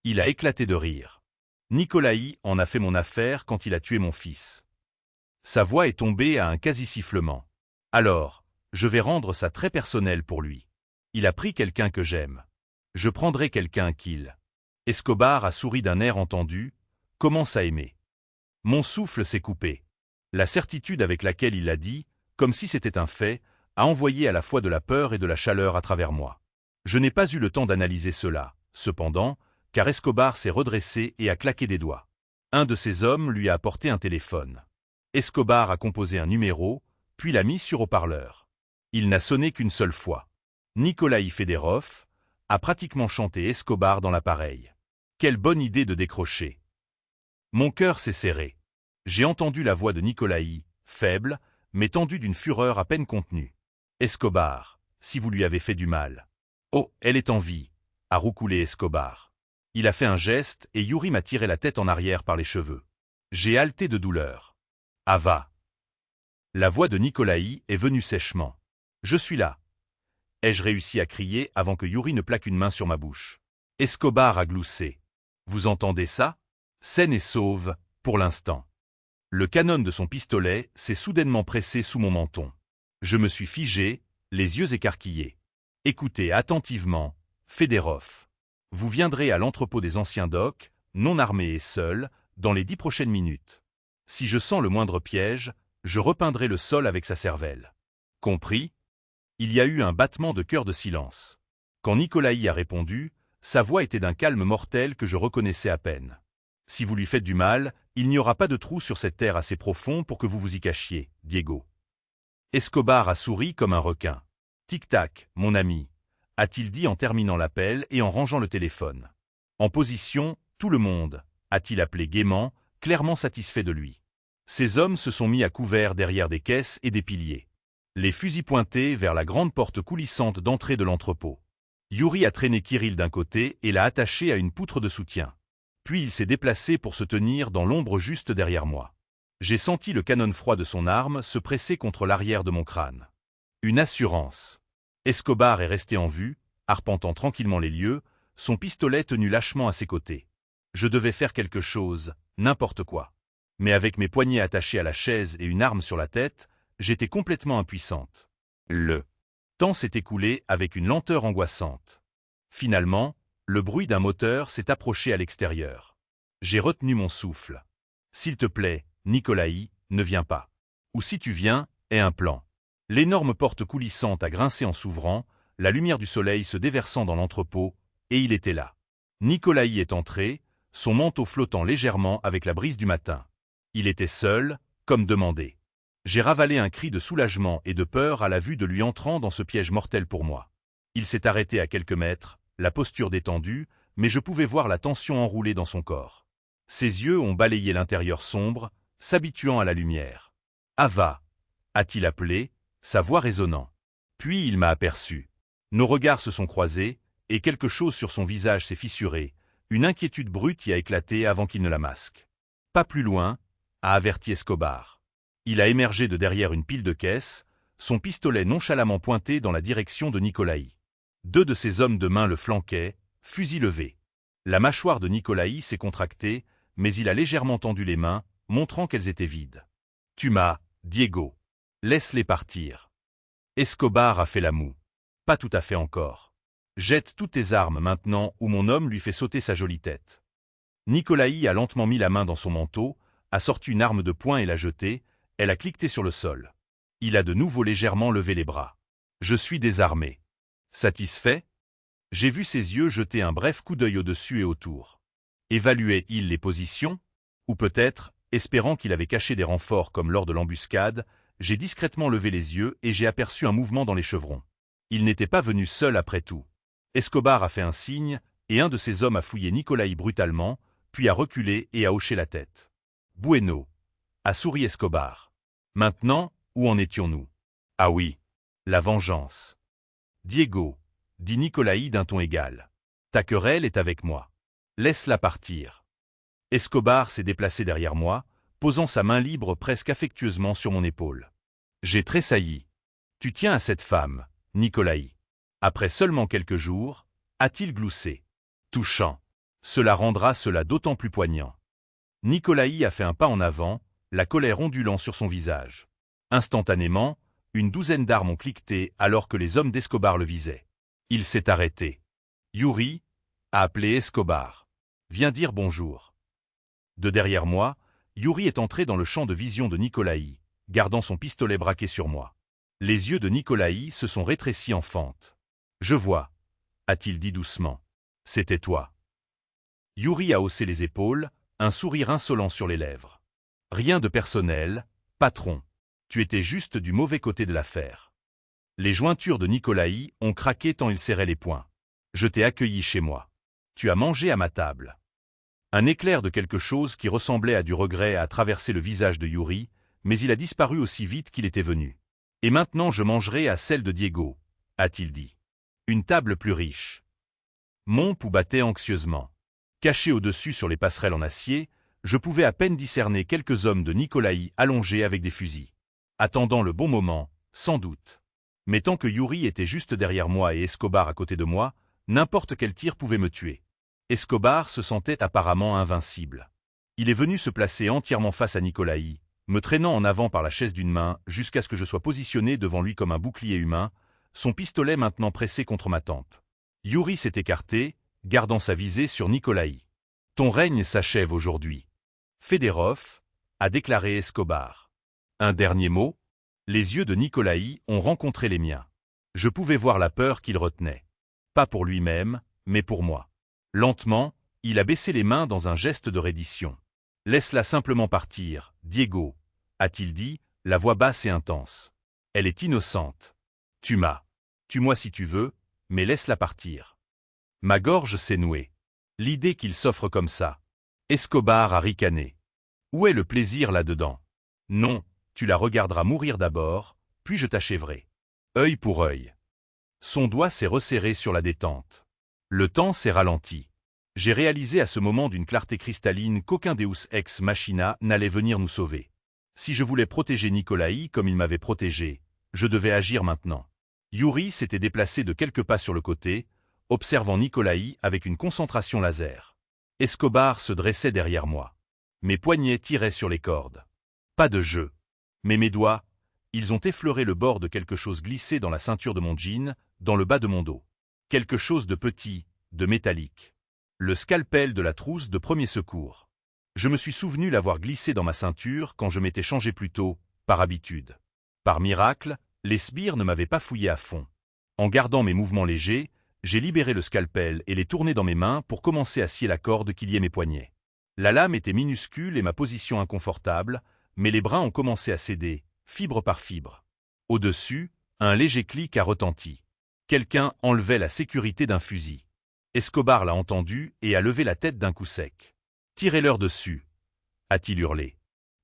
Il a éclaté de rire. Nicolaï en a fait mon affaire quand il a tué mon fils. Sa voix est tombée à un quasi-sifflement. Alors, je vais rendre ça très personnel pour lui. Il a pris quelqu'un que j'aime. Je prendrai quelqu'un qu'il... Escobar a souri d'un air entendu, commence à aimer. Mon souffle s'est coupé. La certitude avec laquelle il l'a dit, comme si c'était un fait, a envoyé à la fois de la peur et de la chaleur à travers moi. Je n'ai pas eu le temps d'analyser cela, cependant, car Escobar s'est redressé et a claqué des doigts. Un de ses hommes lui a apporté un téléphone. Escobar a composé un numéro, puis l'a mis sur haut-parleur. Il n'a sonné qu'une seule fois. Nicolaï Fedorov a pratiquement chanté Escobar dans l'appareil. Quelle bonne idée de décrocher. Mon cœur s'est serré. J'ai entendu la voix de Nicolaï, faible, mais tendue d'une fureur à peine contenue. Escobar, si vous lui avez fait du mal. Oh, elle est en vie, a roucoulé Escobar. Il a fait un geste et Yuri m'a tiré la tête en arrière par les cheveux. J'ai haleté de douleur. Ava. La voix de Nicolaï est venue sèchement. Je suis là. Ai-je réussi à crier avant que Yuri ne plaque une main sur ma bouche. Escobar a gloussé. Vous entendez ça? Saine et sauve, pour l'instant. Le canon de son pistolet s'est soudainement pressé sous mon menton. Je me suis figé, les yeux écarquillés. Écoutez attentivement, Fedorov. Vous viendrez à l'entrepôt des anciens docks, non armé et seul, dans les 10 prochaines minutes. Si je sens le moindre piège, je repeindrai le sol avec sa cervelle. Compris? Il y a eu un battement de cœur de silence. Quand Nicolaï a répondu, sa voix était d'un calme mortel que je reconnaissais à peine. Si vous lui faites du mal, il n'y aura pas de trou sur cette terre assez profond pour que vous vous y cachiez, Diego. Escobar a souri comme un requin. Tic-tac, mon ami, a-t-il dit en terminant l'appel et en rangeant le téléphone. En position, tout le monde, a-t-il appelé gaiement, clairement satisfait de lui. Ces hommes se sont mis à couvert derrière des caisses et des piliers. Les fusils pointés vers la grande porte coulissante d'entrée de l'entrepôt. Yuri a traîné Kirill d'un côté et l'a attaché à une poutre de soutien. Puis il s'est déplacé pour se tenir dans l'ombre juste derrière moi. J'ai senti le canon froid de son arme se presser contre l'arrière de mon crâne. Une assurance. Escobar est resté en vue, arpentant tranquillement les lieux, son pistolet tenu lâchement à ses côtés. Je devais faire quelque chose, n'importe quoi. Mais avec mes poignets attachés à la chaise et une arme sur la tête, j'étais complètement impuissante. Le temps s'est écoulé avec une lenteur angoissante. Finalement, le bruit d'un moteur s'est approché à l'extérieur. J'ai retenu mon souffle. S'il te plaît, Nicolaï, ne viens pas. Ou si tu viens, aie un plan. L'énorme porte coulissante a grincé en s'ouvrant, la lumière du soleil se déversant dans l'entrepôt, et il était là. Nicolaï est entré, son manteau flottant légèrement avec la brise du matin. Il était seul, comme demandé. J'ai ravalé un cri de soulagement et de peur à la vue de lui entrant dans ce piège mortel pour moi. Il s'est arrêté à quelques mètres, la posture détendue, mais je pouvais voir la tension enroulée dans son corps. Ses yeux ont balayé l'intérieur sombre, s'habituant à la lumière. « Ava » a-t-il appelé, sa voix résonnant. Puis il m'a aperçu. Nos regards se sont croisés, et quelque chose sur son visage s'est fissuré, une inquiétude brute y a éclaté avant qu'il ne la masque. « Pas plus loin » a averti Escobar. Il a émergé de derrière une pile de caisses, son pistolet nonchalamment pointé dans la direction de Nicolaï. Deux de ses hommes de main le flanquaient, fusil levé. La mâchoire de Nicolaï s'est contractée, mais il a légèrement tendu les mains, montrant qu'elles étaient vides. « Tu m'as, Diego. Laisse-les partir. » Escobar a fait la moue. « Pas tout à fait encore. Jette toutes tes armes maintenant ou mon homme lui fait sauter sa jolie tête. » Nicolaï a lentement mis la main dans son manteau, a sorti une arme de poing et l'a jetée, elle a cliqueté sur le sol. Il a de nouveau légèrement levé les bras. Je suis désarmé. Satisfait? J'ai vu ses yeux jeter un bref coup d'œil au-dessus et autour. Évaluait-il les positions? Ou peut-être, espérant qu'il avait caché des renforts comme lors de l'embuscade, j'ai discrètement levé les yeux et j'ai aperçu un mouvement dans les chevrons. Il n'était pas venu seul après tout. Escobar a fait un signe, et un de ses hommes a fouillé Nicolaï brutalement, puis a reculé et a hoché la tête. Bueno, a souri Escobar. Maintenant, où en étions-nous? Ah oui, la vengeance. Diego, dit Nicolaï d'un ton égal. Ta querelle est avec moi. Laisse-la partir. Escobar s'est déplacé derrière moi, posant sa main libre presque affectueusement sur mon épaule. J'ai tressailli. Tu tiens à cette femme, Nicolaï. Après seulement quelques jours, a-t-il gloussé. Touchant. Cela rendra cela d'autant plus poignant. Nicolaï a fait un pas en avant, la colère ondulant sur son visage. Instantanément, une douzaine d'armes ont cliqueté alors que les hommes d'Escobar le visaient. Il s'est arrêté. Yuri a appelé Escobar. Viens dire bonjour. De derrière moi, Yuri est entré dans le champ de vision de Nicolaï, gardant son pistolet braqué sur moi. Les yeux de Nicolaï se sont rétrécis en fente. Je vois, a-t-il dit doucement. C'était toi. Yuri a haussé les épaules, un sourire insolent sur les lèvres. Rien de personnel, patron. Tu étais juste du mauvais côté de l'affaire. Les jointures de Nicolaï ont craqué tant il serrait les poings. Je t'ai accueilli chez moi. Tu as mangé à ma table. Un éclair de quelque chose qui ressemblait à du regret a traversé le visage de Yuri, mais il a disparu aussi vite qu'il était venu. Et maintenant je mangerai à celle de Diego, a-t-il dit. Une table plus riche. Mon pouls battait anxieusement. Caché au-dessus sur les passerelles en acier, je pouvais à peine discerner quelques hommes de Nicolaï allongés avec des fusils. Attendant le bon moment, sans doute. Mais tant que Yuri était juste derrière moi et Escobar à côté de moi, n'importe quel tir pouvait me tuer. Escobar se sentait apparemment invincible. Il est venu se placer entièrement face à Nicolaï, me traînant en avant par la chaise d'une main jusqu'à ce que je sois positionné devant lui comme un bouclier humain, son pistolet maintenant pressé contre ma tempe. Yuri s'est écarté, gardant sa visée sur Nicolaï. « Ton règne s'achève aujourd'hui. » Fedorov a déclaré Escobar. Un dernier mot? Les yeux de Nicolaï ont rencontré les miens. Je pouvais voir la peur qu'il retenait. Pas pour lui-même, mais pour moi. Lentement, il a baissé les mains dans un geste de reddition. « Laisse-la simplement partir, Diego, » a-t-il dit, la voix basse et intense. « Elle est innocente. Tue-moi si tu veux, mais laisse-la partir. » Ma gorge s'est nouée. L'idée qu'il s'offre comme ça. Escobar a ricané. Où est le plaisir là-dedans? Non, tu la regarderas mourir d'abord, puis je t'achèverai. Œil pour œil. Son doigt s'est resserré sur la détente. Le temps s'est ralenti. J'ai réalisé à ce moment d'une clarté cristalline qu'aucun Deus ex machina n'allait venir nous sauver. Si je voulais protéger Nicolaï comme il m'avait protégé, je devais agir maintenant. Yuri s'était déplacé de quelques pas sur le côté, observant Nicolaï avec une concentration laser. Escobar se dressait derrière moi. Mes poignets tiraient sur les cordes. Pas de jeu. Mais mes doigts, ils ont effleuré le bord de quelque chose glissé dans la ceinture de mon jean, dans le bas de mon dos. Quelque chose de petit, de métallique. Le scalpel de la trousse de premier secours. Je me suis souvenu l'avoir glissé dans ma ceinture quand je m'étais changé plus tôt, par habitude. Par miracle, les sbires ne m'avaient pas fouillé à fond. En gardant mes mouvements légers, j'ai libéré le scalpel et l'ai tourné dans mes mains pour commencer à scier la corde qui liait mes poignets. La lame était minuscule et ma position inconfortable, mais les brins ont commencé à céder, fibre par fibre. Au-dessus, un léger clic a retenti. Quelqu'un enlevait la sécurité d'un fusil. Escobar l'a entendu et a levé la tête d'un coup sec. « Tirez-leur dessus !» a-t-il hurlé.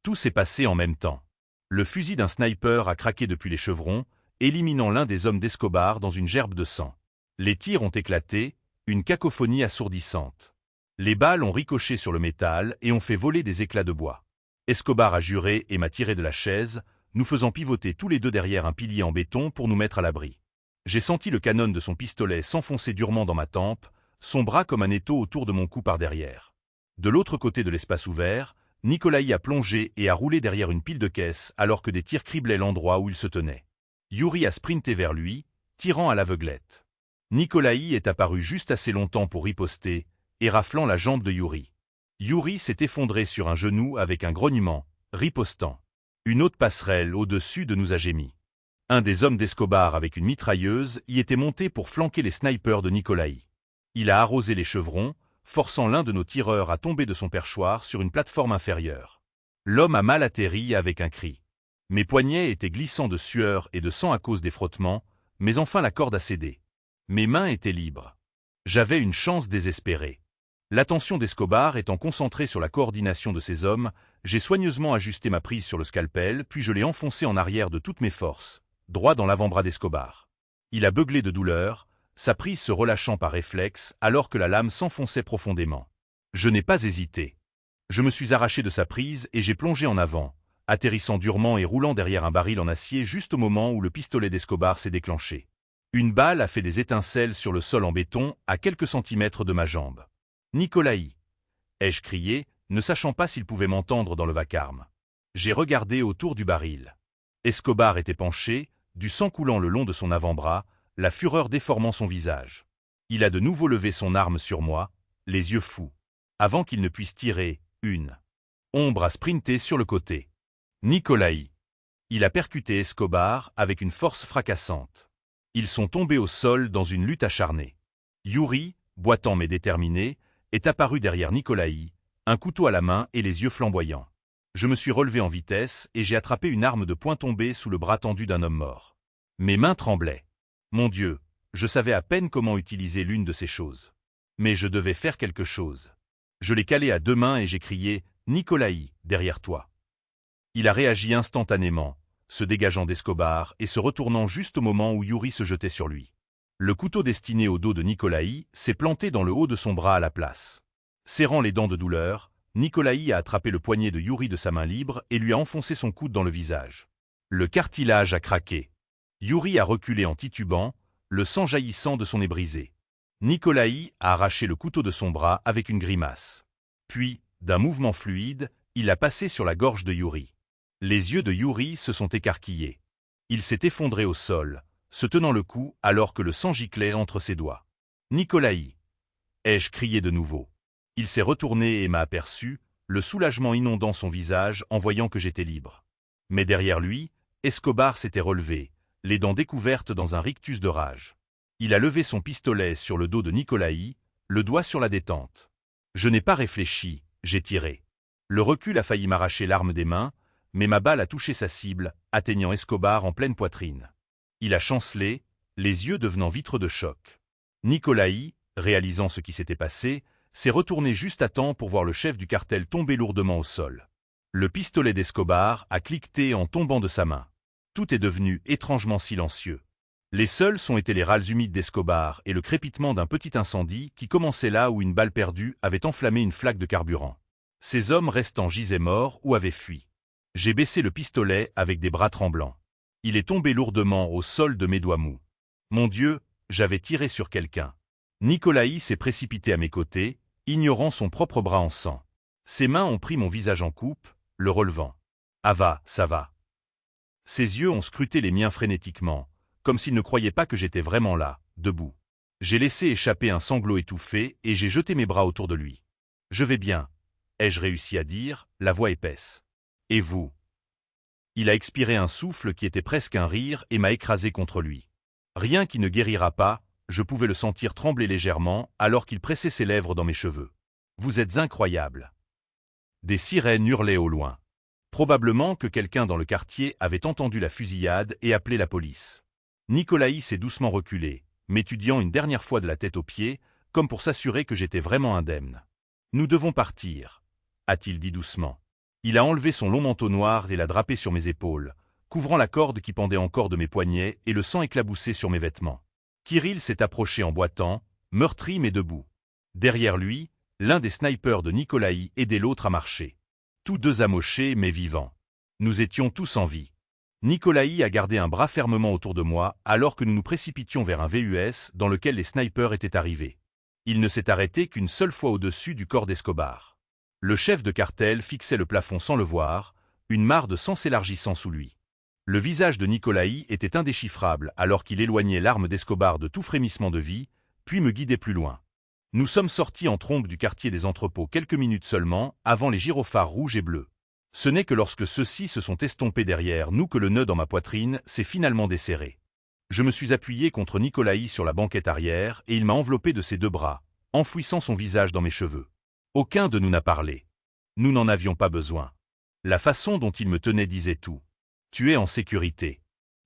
Tout s'est passé en même temps. Le fusil d'un sniper a craqué depuis les chevrons, éliminant l'un des hommes d'Escobar dans une gerbe de sang. Les tirs ont éclaté, une cacophonie assourdissante. Les balles ont ricoché sur le métal et ont fait voler des éclats de bois. Escobar a juré et m'a tiré de la chaise, nous faisant pivoter tous les deux derrière un pilier en béton pour nous mettre à l'abri. J'ai senti le canon de son pistolet s'enfoncer durement dans ma tempe, son bras comme un étau autour de mon cou par derrière. De l'autre côté de l'espace ouvert, Nikolaï a plongé et a roulé derrière une pile de caisses alors que des tirs criblaient l'endroit où il se tenait. Yuri a sprinté vers lui, tirant à l'aveuglette. Nikolaï est apparu juste assez longtemps pour riposter, et raflant la jambe de Yuri. Yuri s'est effondré sur un genou avec un grognement, ripostant. Une autre passerelle au-dessus de nous a gémi. Un des hommes d'Escobar avec une mitrailleuse y était monté pour flanquer les snipers de Nikolaï. Il a arrosé les chevrons, forçant l'un de nos tireurs à tomber de son perchoir sur une plateforme inférieure. L'homme a mal atterri avec un cri. Mes poignets étaient glissants de sueur et de sang à cause des frottements, mais enfin la corde a cédé. Mes mains étaient libres. J'avais une chance désespérée. L'attention d'Escobar étant concentrée sur la coordination de ses hommes, j'ai soigneusement ajusté ma prise sur le scalpel, puis je l'ai enfoncé en arrière de toutes mes forces, droit dans l'avant-bras d'Escobar. Il a beuglé de douleur, sa prise se relâchant par réflexe alors que la lame s'enfonçait profondément. Je n'ai pas hésité. Je me suis arraché de sa prise et j'ai plongé en avant, atterrissant durement et roulant derrière un baril en acier juste au moment où le pistolet d'Escobar s'est déclenché. Une balle a fait des étincelles sur le sol en béton à quelques centimètres de ma jambe. « Nikolaï !» ai-je crié, ne sachant pas s'il pouvait m'entendre dans le vacarme. J'ai regardé autour du baril. Escobar était penché, du sang coulant le long de son avant-bras, la fureur déformant son visage. Il a de nouveau levé son arme sur moi, les yeux fous. Avant qu'il ne puisse tirer, une ombre a sprinté sur le côté. Nikolaï. Il a percuté Escobar avec une force fracassante. Ils sont tombés au sol dans une lutte acharnée. Yuri, boitant mais déterminé, est apparu derrière Nikolaï, un couteau à la main et les yeux flamboyants. Je me suis relevé en vitesse et j'ai attrapé une arme de poing tombée sous le bras tendu d'un homme mort. Mes mains tremblaient. Mon Dieu, je savais à peine comment utiliser l'une de ces choses. Mais je devais faire quelque chose. Je l'ai calé à deux mains et j'ai crié « Nikolaï, derrière toi !» Il a réagi instantanément, se dégageant d'Escobar et se retournant juste au moment où Yuri se jetait sur lui. Le couteau destiné au dos de Nikolaï s'est planté dans le haut de son bras à la place. Serrant les dents de douleur, Nikolaï a attrapé le poignet de Yuri de sa main libre et lui a enfoncé son coude dans le visage. Le cartilage a craqué. Yuri a reculé en titubant, le sang jaillissant de son nez brisé. Nikolaï a arraché le couteau de son bras avec une grimace. Puis, d'un mouvement fluide, il a passé sur la gorge de Yuri. Les yeux de Yuri se sont écarquillés. Il s'est effondré au sol, se tenant le cou alors que le sang giclait entre ses doigts. « Nikolaï !» ai-je crié de nouveau. Il s'est retourné et m'a aperçu, le soulagement inondant son visage en voyant que j'étais libre. Mais derrière lui, Escobar s'était relevé, les dents découvertes dans un rictus de rage. Il a levé son pistolet sur le dos de Nikolaï, le doigt sur la détente. Je n'ai pas réfléchi, j'ai tiré. Le recul a failli m'arracher l'arme des mains, mais ma balle a touché sa cible, atteignant Escobar en pleine poitrine. Il a chancelé, les yeux devenant vitreux de choc. Nikolaï, réalisant ce qui s'était passé, s'est retourné juste à temps pour voir le chef du cartel tomber lourdement au sol. Le pistolet d'Escobar a cliqueté en tombant de sa main. Tout est devenu étrangement silencieux. Les seuls sons étaient les râles humides d'Escobar et le crépitement d'un petit incendie qui commençait là où une balle perdue avait enflammé une flaque de carburant. Ces hommes restants gisaient morts ou avaient fui. J'ai baissé le pistolet avec des bras tremblants. Il est tombé lourdement au sol de mes doigts mous. Mon Dieu, j'avais tiré sur quelqu'un. Nikolaï s'est précipité à mes côtés, ignorant son propre bras en sang. Ses mains ont pris mon visage en coupe, le relevant. « Ah va, ça va. » Ses yeux ont scruté les miens frénétiquement, comme s'il ne croyait pas que j'étais vraiment là, debout. J'ai laissé échapper un sanglot étouffé et j'ai jeté mes bras autour de lui. « Je vais bien, » ai-je réussi à dire, la voix épaisse. « Et vous ?» Il a expiré un souffle qui était presque un rire et m'a écrasé contre lui. Rien qui ne guérira pas, je pouvais le sentir trembler légèrement alors qu'il pressait ses lèvres dans mes cheveux. « Vous êtes incroyable. » Des sirènes hurlaient au loin. Probablement que quelqu'un dans le quartier avait entendu la fusillade et appelé la police. Nikolaï s'est doucement reculé, m'étudiant une dernière fois de la tête aux pieds, comme pour s'assurer que j'étais vraiment indemne. « Nous devons partir », a-t-il dit doucement. Il a enlevé son long manteau noir et l'a drapé sur mes épaules, couvrant la corde qui pendait encore de mes poignets et le sang éclaboussé sur mes vêtements. Kirill s'est approché en boitant, meurtri mais debout. Derrière lui, l'un des snipers de Nikolaï aidait l'autre à marcher. Tous deux amochés mais vivants. Nous étions tous en vie. Nikolaï a gardé un bras fermement autour de moi alors que nous nous précipitions vers un VUS dans lequel les snipers étaient arrivés. Il ne s'est arrêté qu'une seule fois au-dessus du corps d'Escobar. Le chef de cartel fixait le plafond sans le voir, une mare de sang s'élargissant sous lui. Le visage de Nicolaï était indéchiffrable alors qu'il éloignait l'arme d'Escobar de tout frémissement de vie, puis me guidait plus loin. Nous sommes sortis en trombe du quartier des entrepôts quelques minutes seulement, avant les gyrophares rouges et bleus. Ce n'est que lorsque ceux-ci se sont estompés derrière nous que le nœud dans ma poitrine s'est finalement desserré. Je me suis appuyé contre Nicolaï sur la banquette arrière et il m'a enveloppé de ses deux bras, enfouissant son visage dans mes cheveux. Aucun de nous n'a parlé. Nous n'en avions pas besoin. La façon dont il me tenait disait tout. Tu es en sécurité.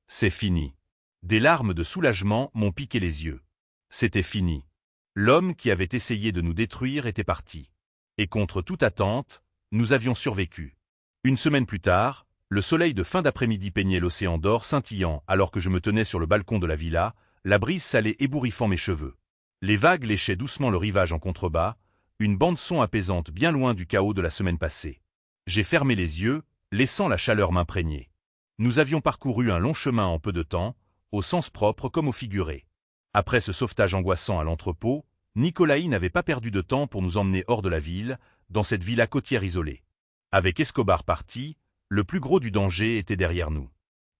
C'est fini. Des larmes de soulagement m'ont piqué les yeux. C'était fini. L'homme qui avait essayé de nous détruire était parti. Et contre toute attente, nous avions survécu. Une semaine plus tard, le soleil de fin d'après-midi peignait l'océan d'or scintillant alors que je me tenais sur le balcon de la villa, la brise salée ébouriffant mes cheveux. Les vagues léchaient doucement le rivage en contrebas, une bande-son apaisante bien loin du chaos de la semaine passée. J'ai fermé les yeux, laissant la chaleur m'imprégner. Nous avions parcouru un long chemin en peu de temps, au sens propre comme au figuré. Après ce sauvetage angoissant à l'entrepôt, Nicolaï n'avait pas perdu de temps pour nous emmener hors de la ville, dans cette villa côtière isolée. Avec Escobar parti, le plus gros du danger était derrière nous.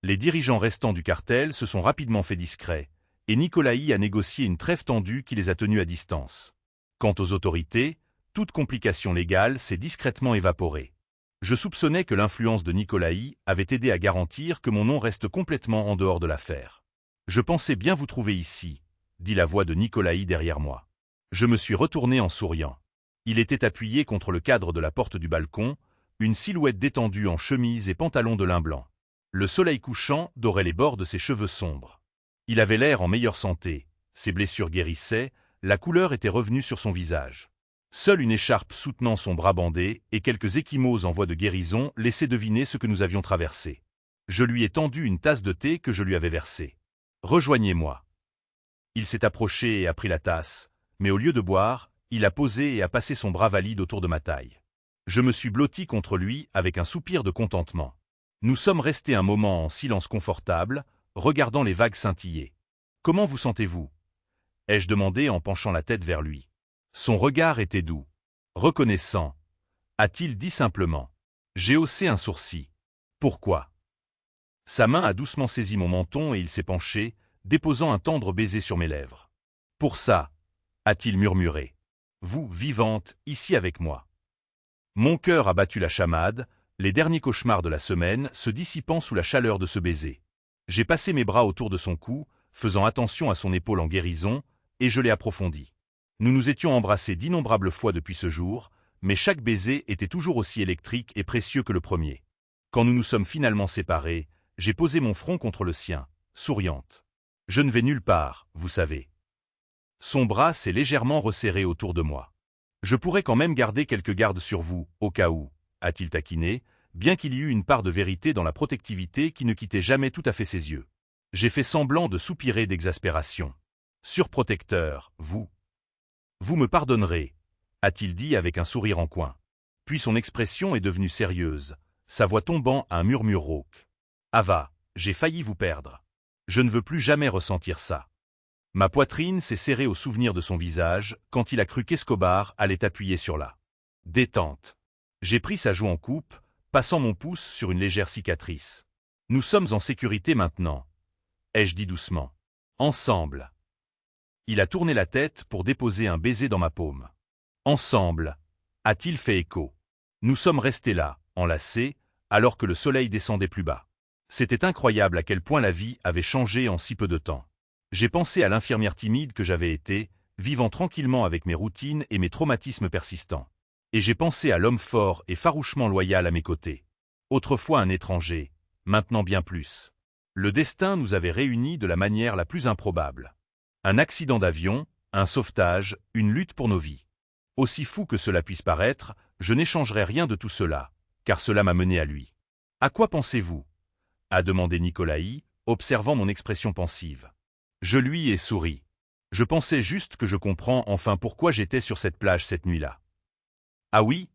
Les dirigeants restants du cartel se sont rapidement fait discrets, et Nicolaï a négocié une trêve tendue qui les a tenus à distance. Quant aux autorités, toute complication légale s'est discrètement évaporée. Je soupçonnais que l'influence de Nicolaï avait aidé à garantir que mon nom reste complètement en dehors de l'affaire. Je pensais bien vous trouver ici, dit la voix de Nicolaï derrière moi. Je me suis retourné en souriant. Il était appuyé contre le cadre de la porte du balcon, une silhouette détendue en chemise et pantalon de lin blanc. Le soleil couchant dorait les bords de ses cheveux sombres. Il avait l'air en meilleure santé, ses blessures guérissaient, la couleur était revenue sur son visage. Seule une écharpe soutenant son bras bandé et quelques ecchymoses en voie de guérison laissaient deviner ce que nous avions traversé. Je lui ai tendu une tasse de thé que je lui avais versée. « Rejoignez-moi. » Il s'est approché et a pris la tasse, mais au lieu de boire, il a posé et a passé son bras valide autour de ma taille. Je me suis blotti contre lui avec un soupir de contentement. Nous sommes restés un moment en silence confortable, regardant les vagues scintiller. « Comment vous sentez-vous » ai-je demandé en penchant la tête vers lui. Son regard était doux. Reconnaissant, a-t-il dit simplement. J'ai haussé un sourcil. Pourquoi ? Sa main a doucement saisi mon menton et il s'est penché, déposant un tendre baiser sur mes lèvres. Pour ça, a-t-il murmuré. Vous, vivante, ici avec moi. Mon cœur a battu la chamade, les derniers cauchemars de la semaine se dissipant sous la chaleur de ce baiser. J'ai passé mes bras autour de son cou, faisant attention à son épaule en guérison, et je l'ai approfondi. Nous nous étions embrassés d'innombrables fois depuis ce jour, mais chaque baiser était toujours aussi électrique et précieux que le premier. Quand nous nous sommes finalement séparés, j'ai posé mon front contre le sien, souriante. Je ne vais nulle part, vous savez. Son bras s'est légèrement resserré autour de moi. Je pourrais quand même garder quelques gardes sur vous, au cas où, a-t-il taquiné, bien qu'il y eût une part de vérité dans la protectivité qui ne quittait jamais tout à fait ses yeux. J'ai fait semblant de soupirer d'exaspération. Surprotecteur, vous. Vous me pardonnerez, a-t-il dit avec un sourire en coin. Puis son expression est devenue sérieuse, sa voix tombant à un murmure rauque. Ava, j'ai failli vous perdre. Je ne veux plus jamais ressentir ça. Ma poitrine s'est serrée au souvenir de son visage quand il a cru qu'Escobar allait appuyer sur la détente. J'ai pris sa joue en coupe, passant mon pouce sur une légère cicatrice. Nous sommes en sécurité maintenant, ai-je dit doucement. Ensemble. Il a tourné la tête pour déposer un baiser dans ma paume. Ensemble, a-t-il fait écho. Nous sommes restés là, enlacés, alors que le soleil descendait plus bas. C'était incroyable à quel point la vie avait changé en si peu de temps. J'ai pensé à l'infirmière timide que j'avais été, vivant tranquillement avec mes routines et mes traumatismes persistants. Et j'ai pensé à l'homme fort et farouchement loyal à mes côtés. Autrefois un étranger, maintenant bien plus. Le destin nous avait réunis de la manière la plus improbable. Un accident d'avion, un sauvetage, une lutte pour nos vies. Aussi fou que cela puisse paraître, je n'échangerai rien de tout cela, car cela m'a mené à lui. « À quoi pensez-vous » a demandé Nicolaï, observant mon expression pensive. Je lui ai souri. Je pensais juste que je comprends enfin pourquoi j'étais sur cette plage cette nuit-là. « Ah oui »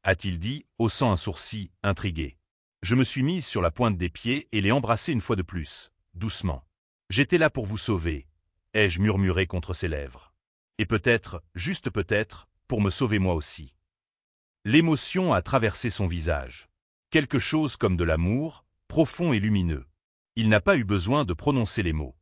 a-t-il dit, haussant un sourcil, intrigué. Je me suis mise sur la pointe des pieds et l'ai embrassé une fois de plus, doucement. « J'étais là pour vous sauver » ai-je murmuré contre ses lèvres. Et peut-être, juste peut-être, pour me sauver moi aussi. L'émotion a traversé son visage. Quelque chose comme de l'amour, profond et lumineux. Il n'a pas eu besoin de prononcer les mots.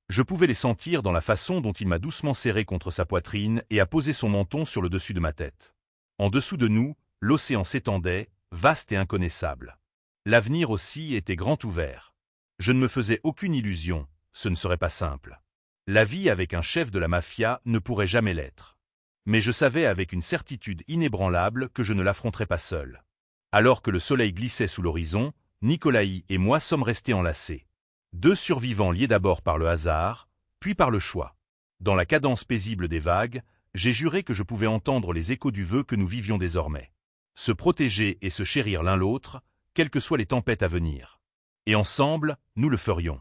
Je pouvais les sentir dans la façon dont il m'a doucement serré contre sa poitrine et a posé son menton sur le dessus de ma tête. En dessous de nous, l'océan s'étendait, vaste et inconnaissable. L'avenir aussi était grand ouvert. Je ne me faisais aucune illusion, ce ne serait pas simple. La vie avec un chef de la mafia ne pourrait jamais l'être. Mais je savais avec une certitude inébranlable que je ne l'affronterais pas seul. Alors que le soleil glissait sous l'horizon, Nicolaï et moi sommes restés enlacés. Deux survivants liés d'abord par le hasard, puis par le choix. Dans la cadence paisible des vagues, j'ai juré que je pouvais entendre les échos du vœu que nous vivions désormais. Se protéger et se chérir l'un l'autre, quelles que soient les tempêtes à venir. Et ensemble, nous le ferions.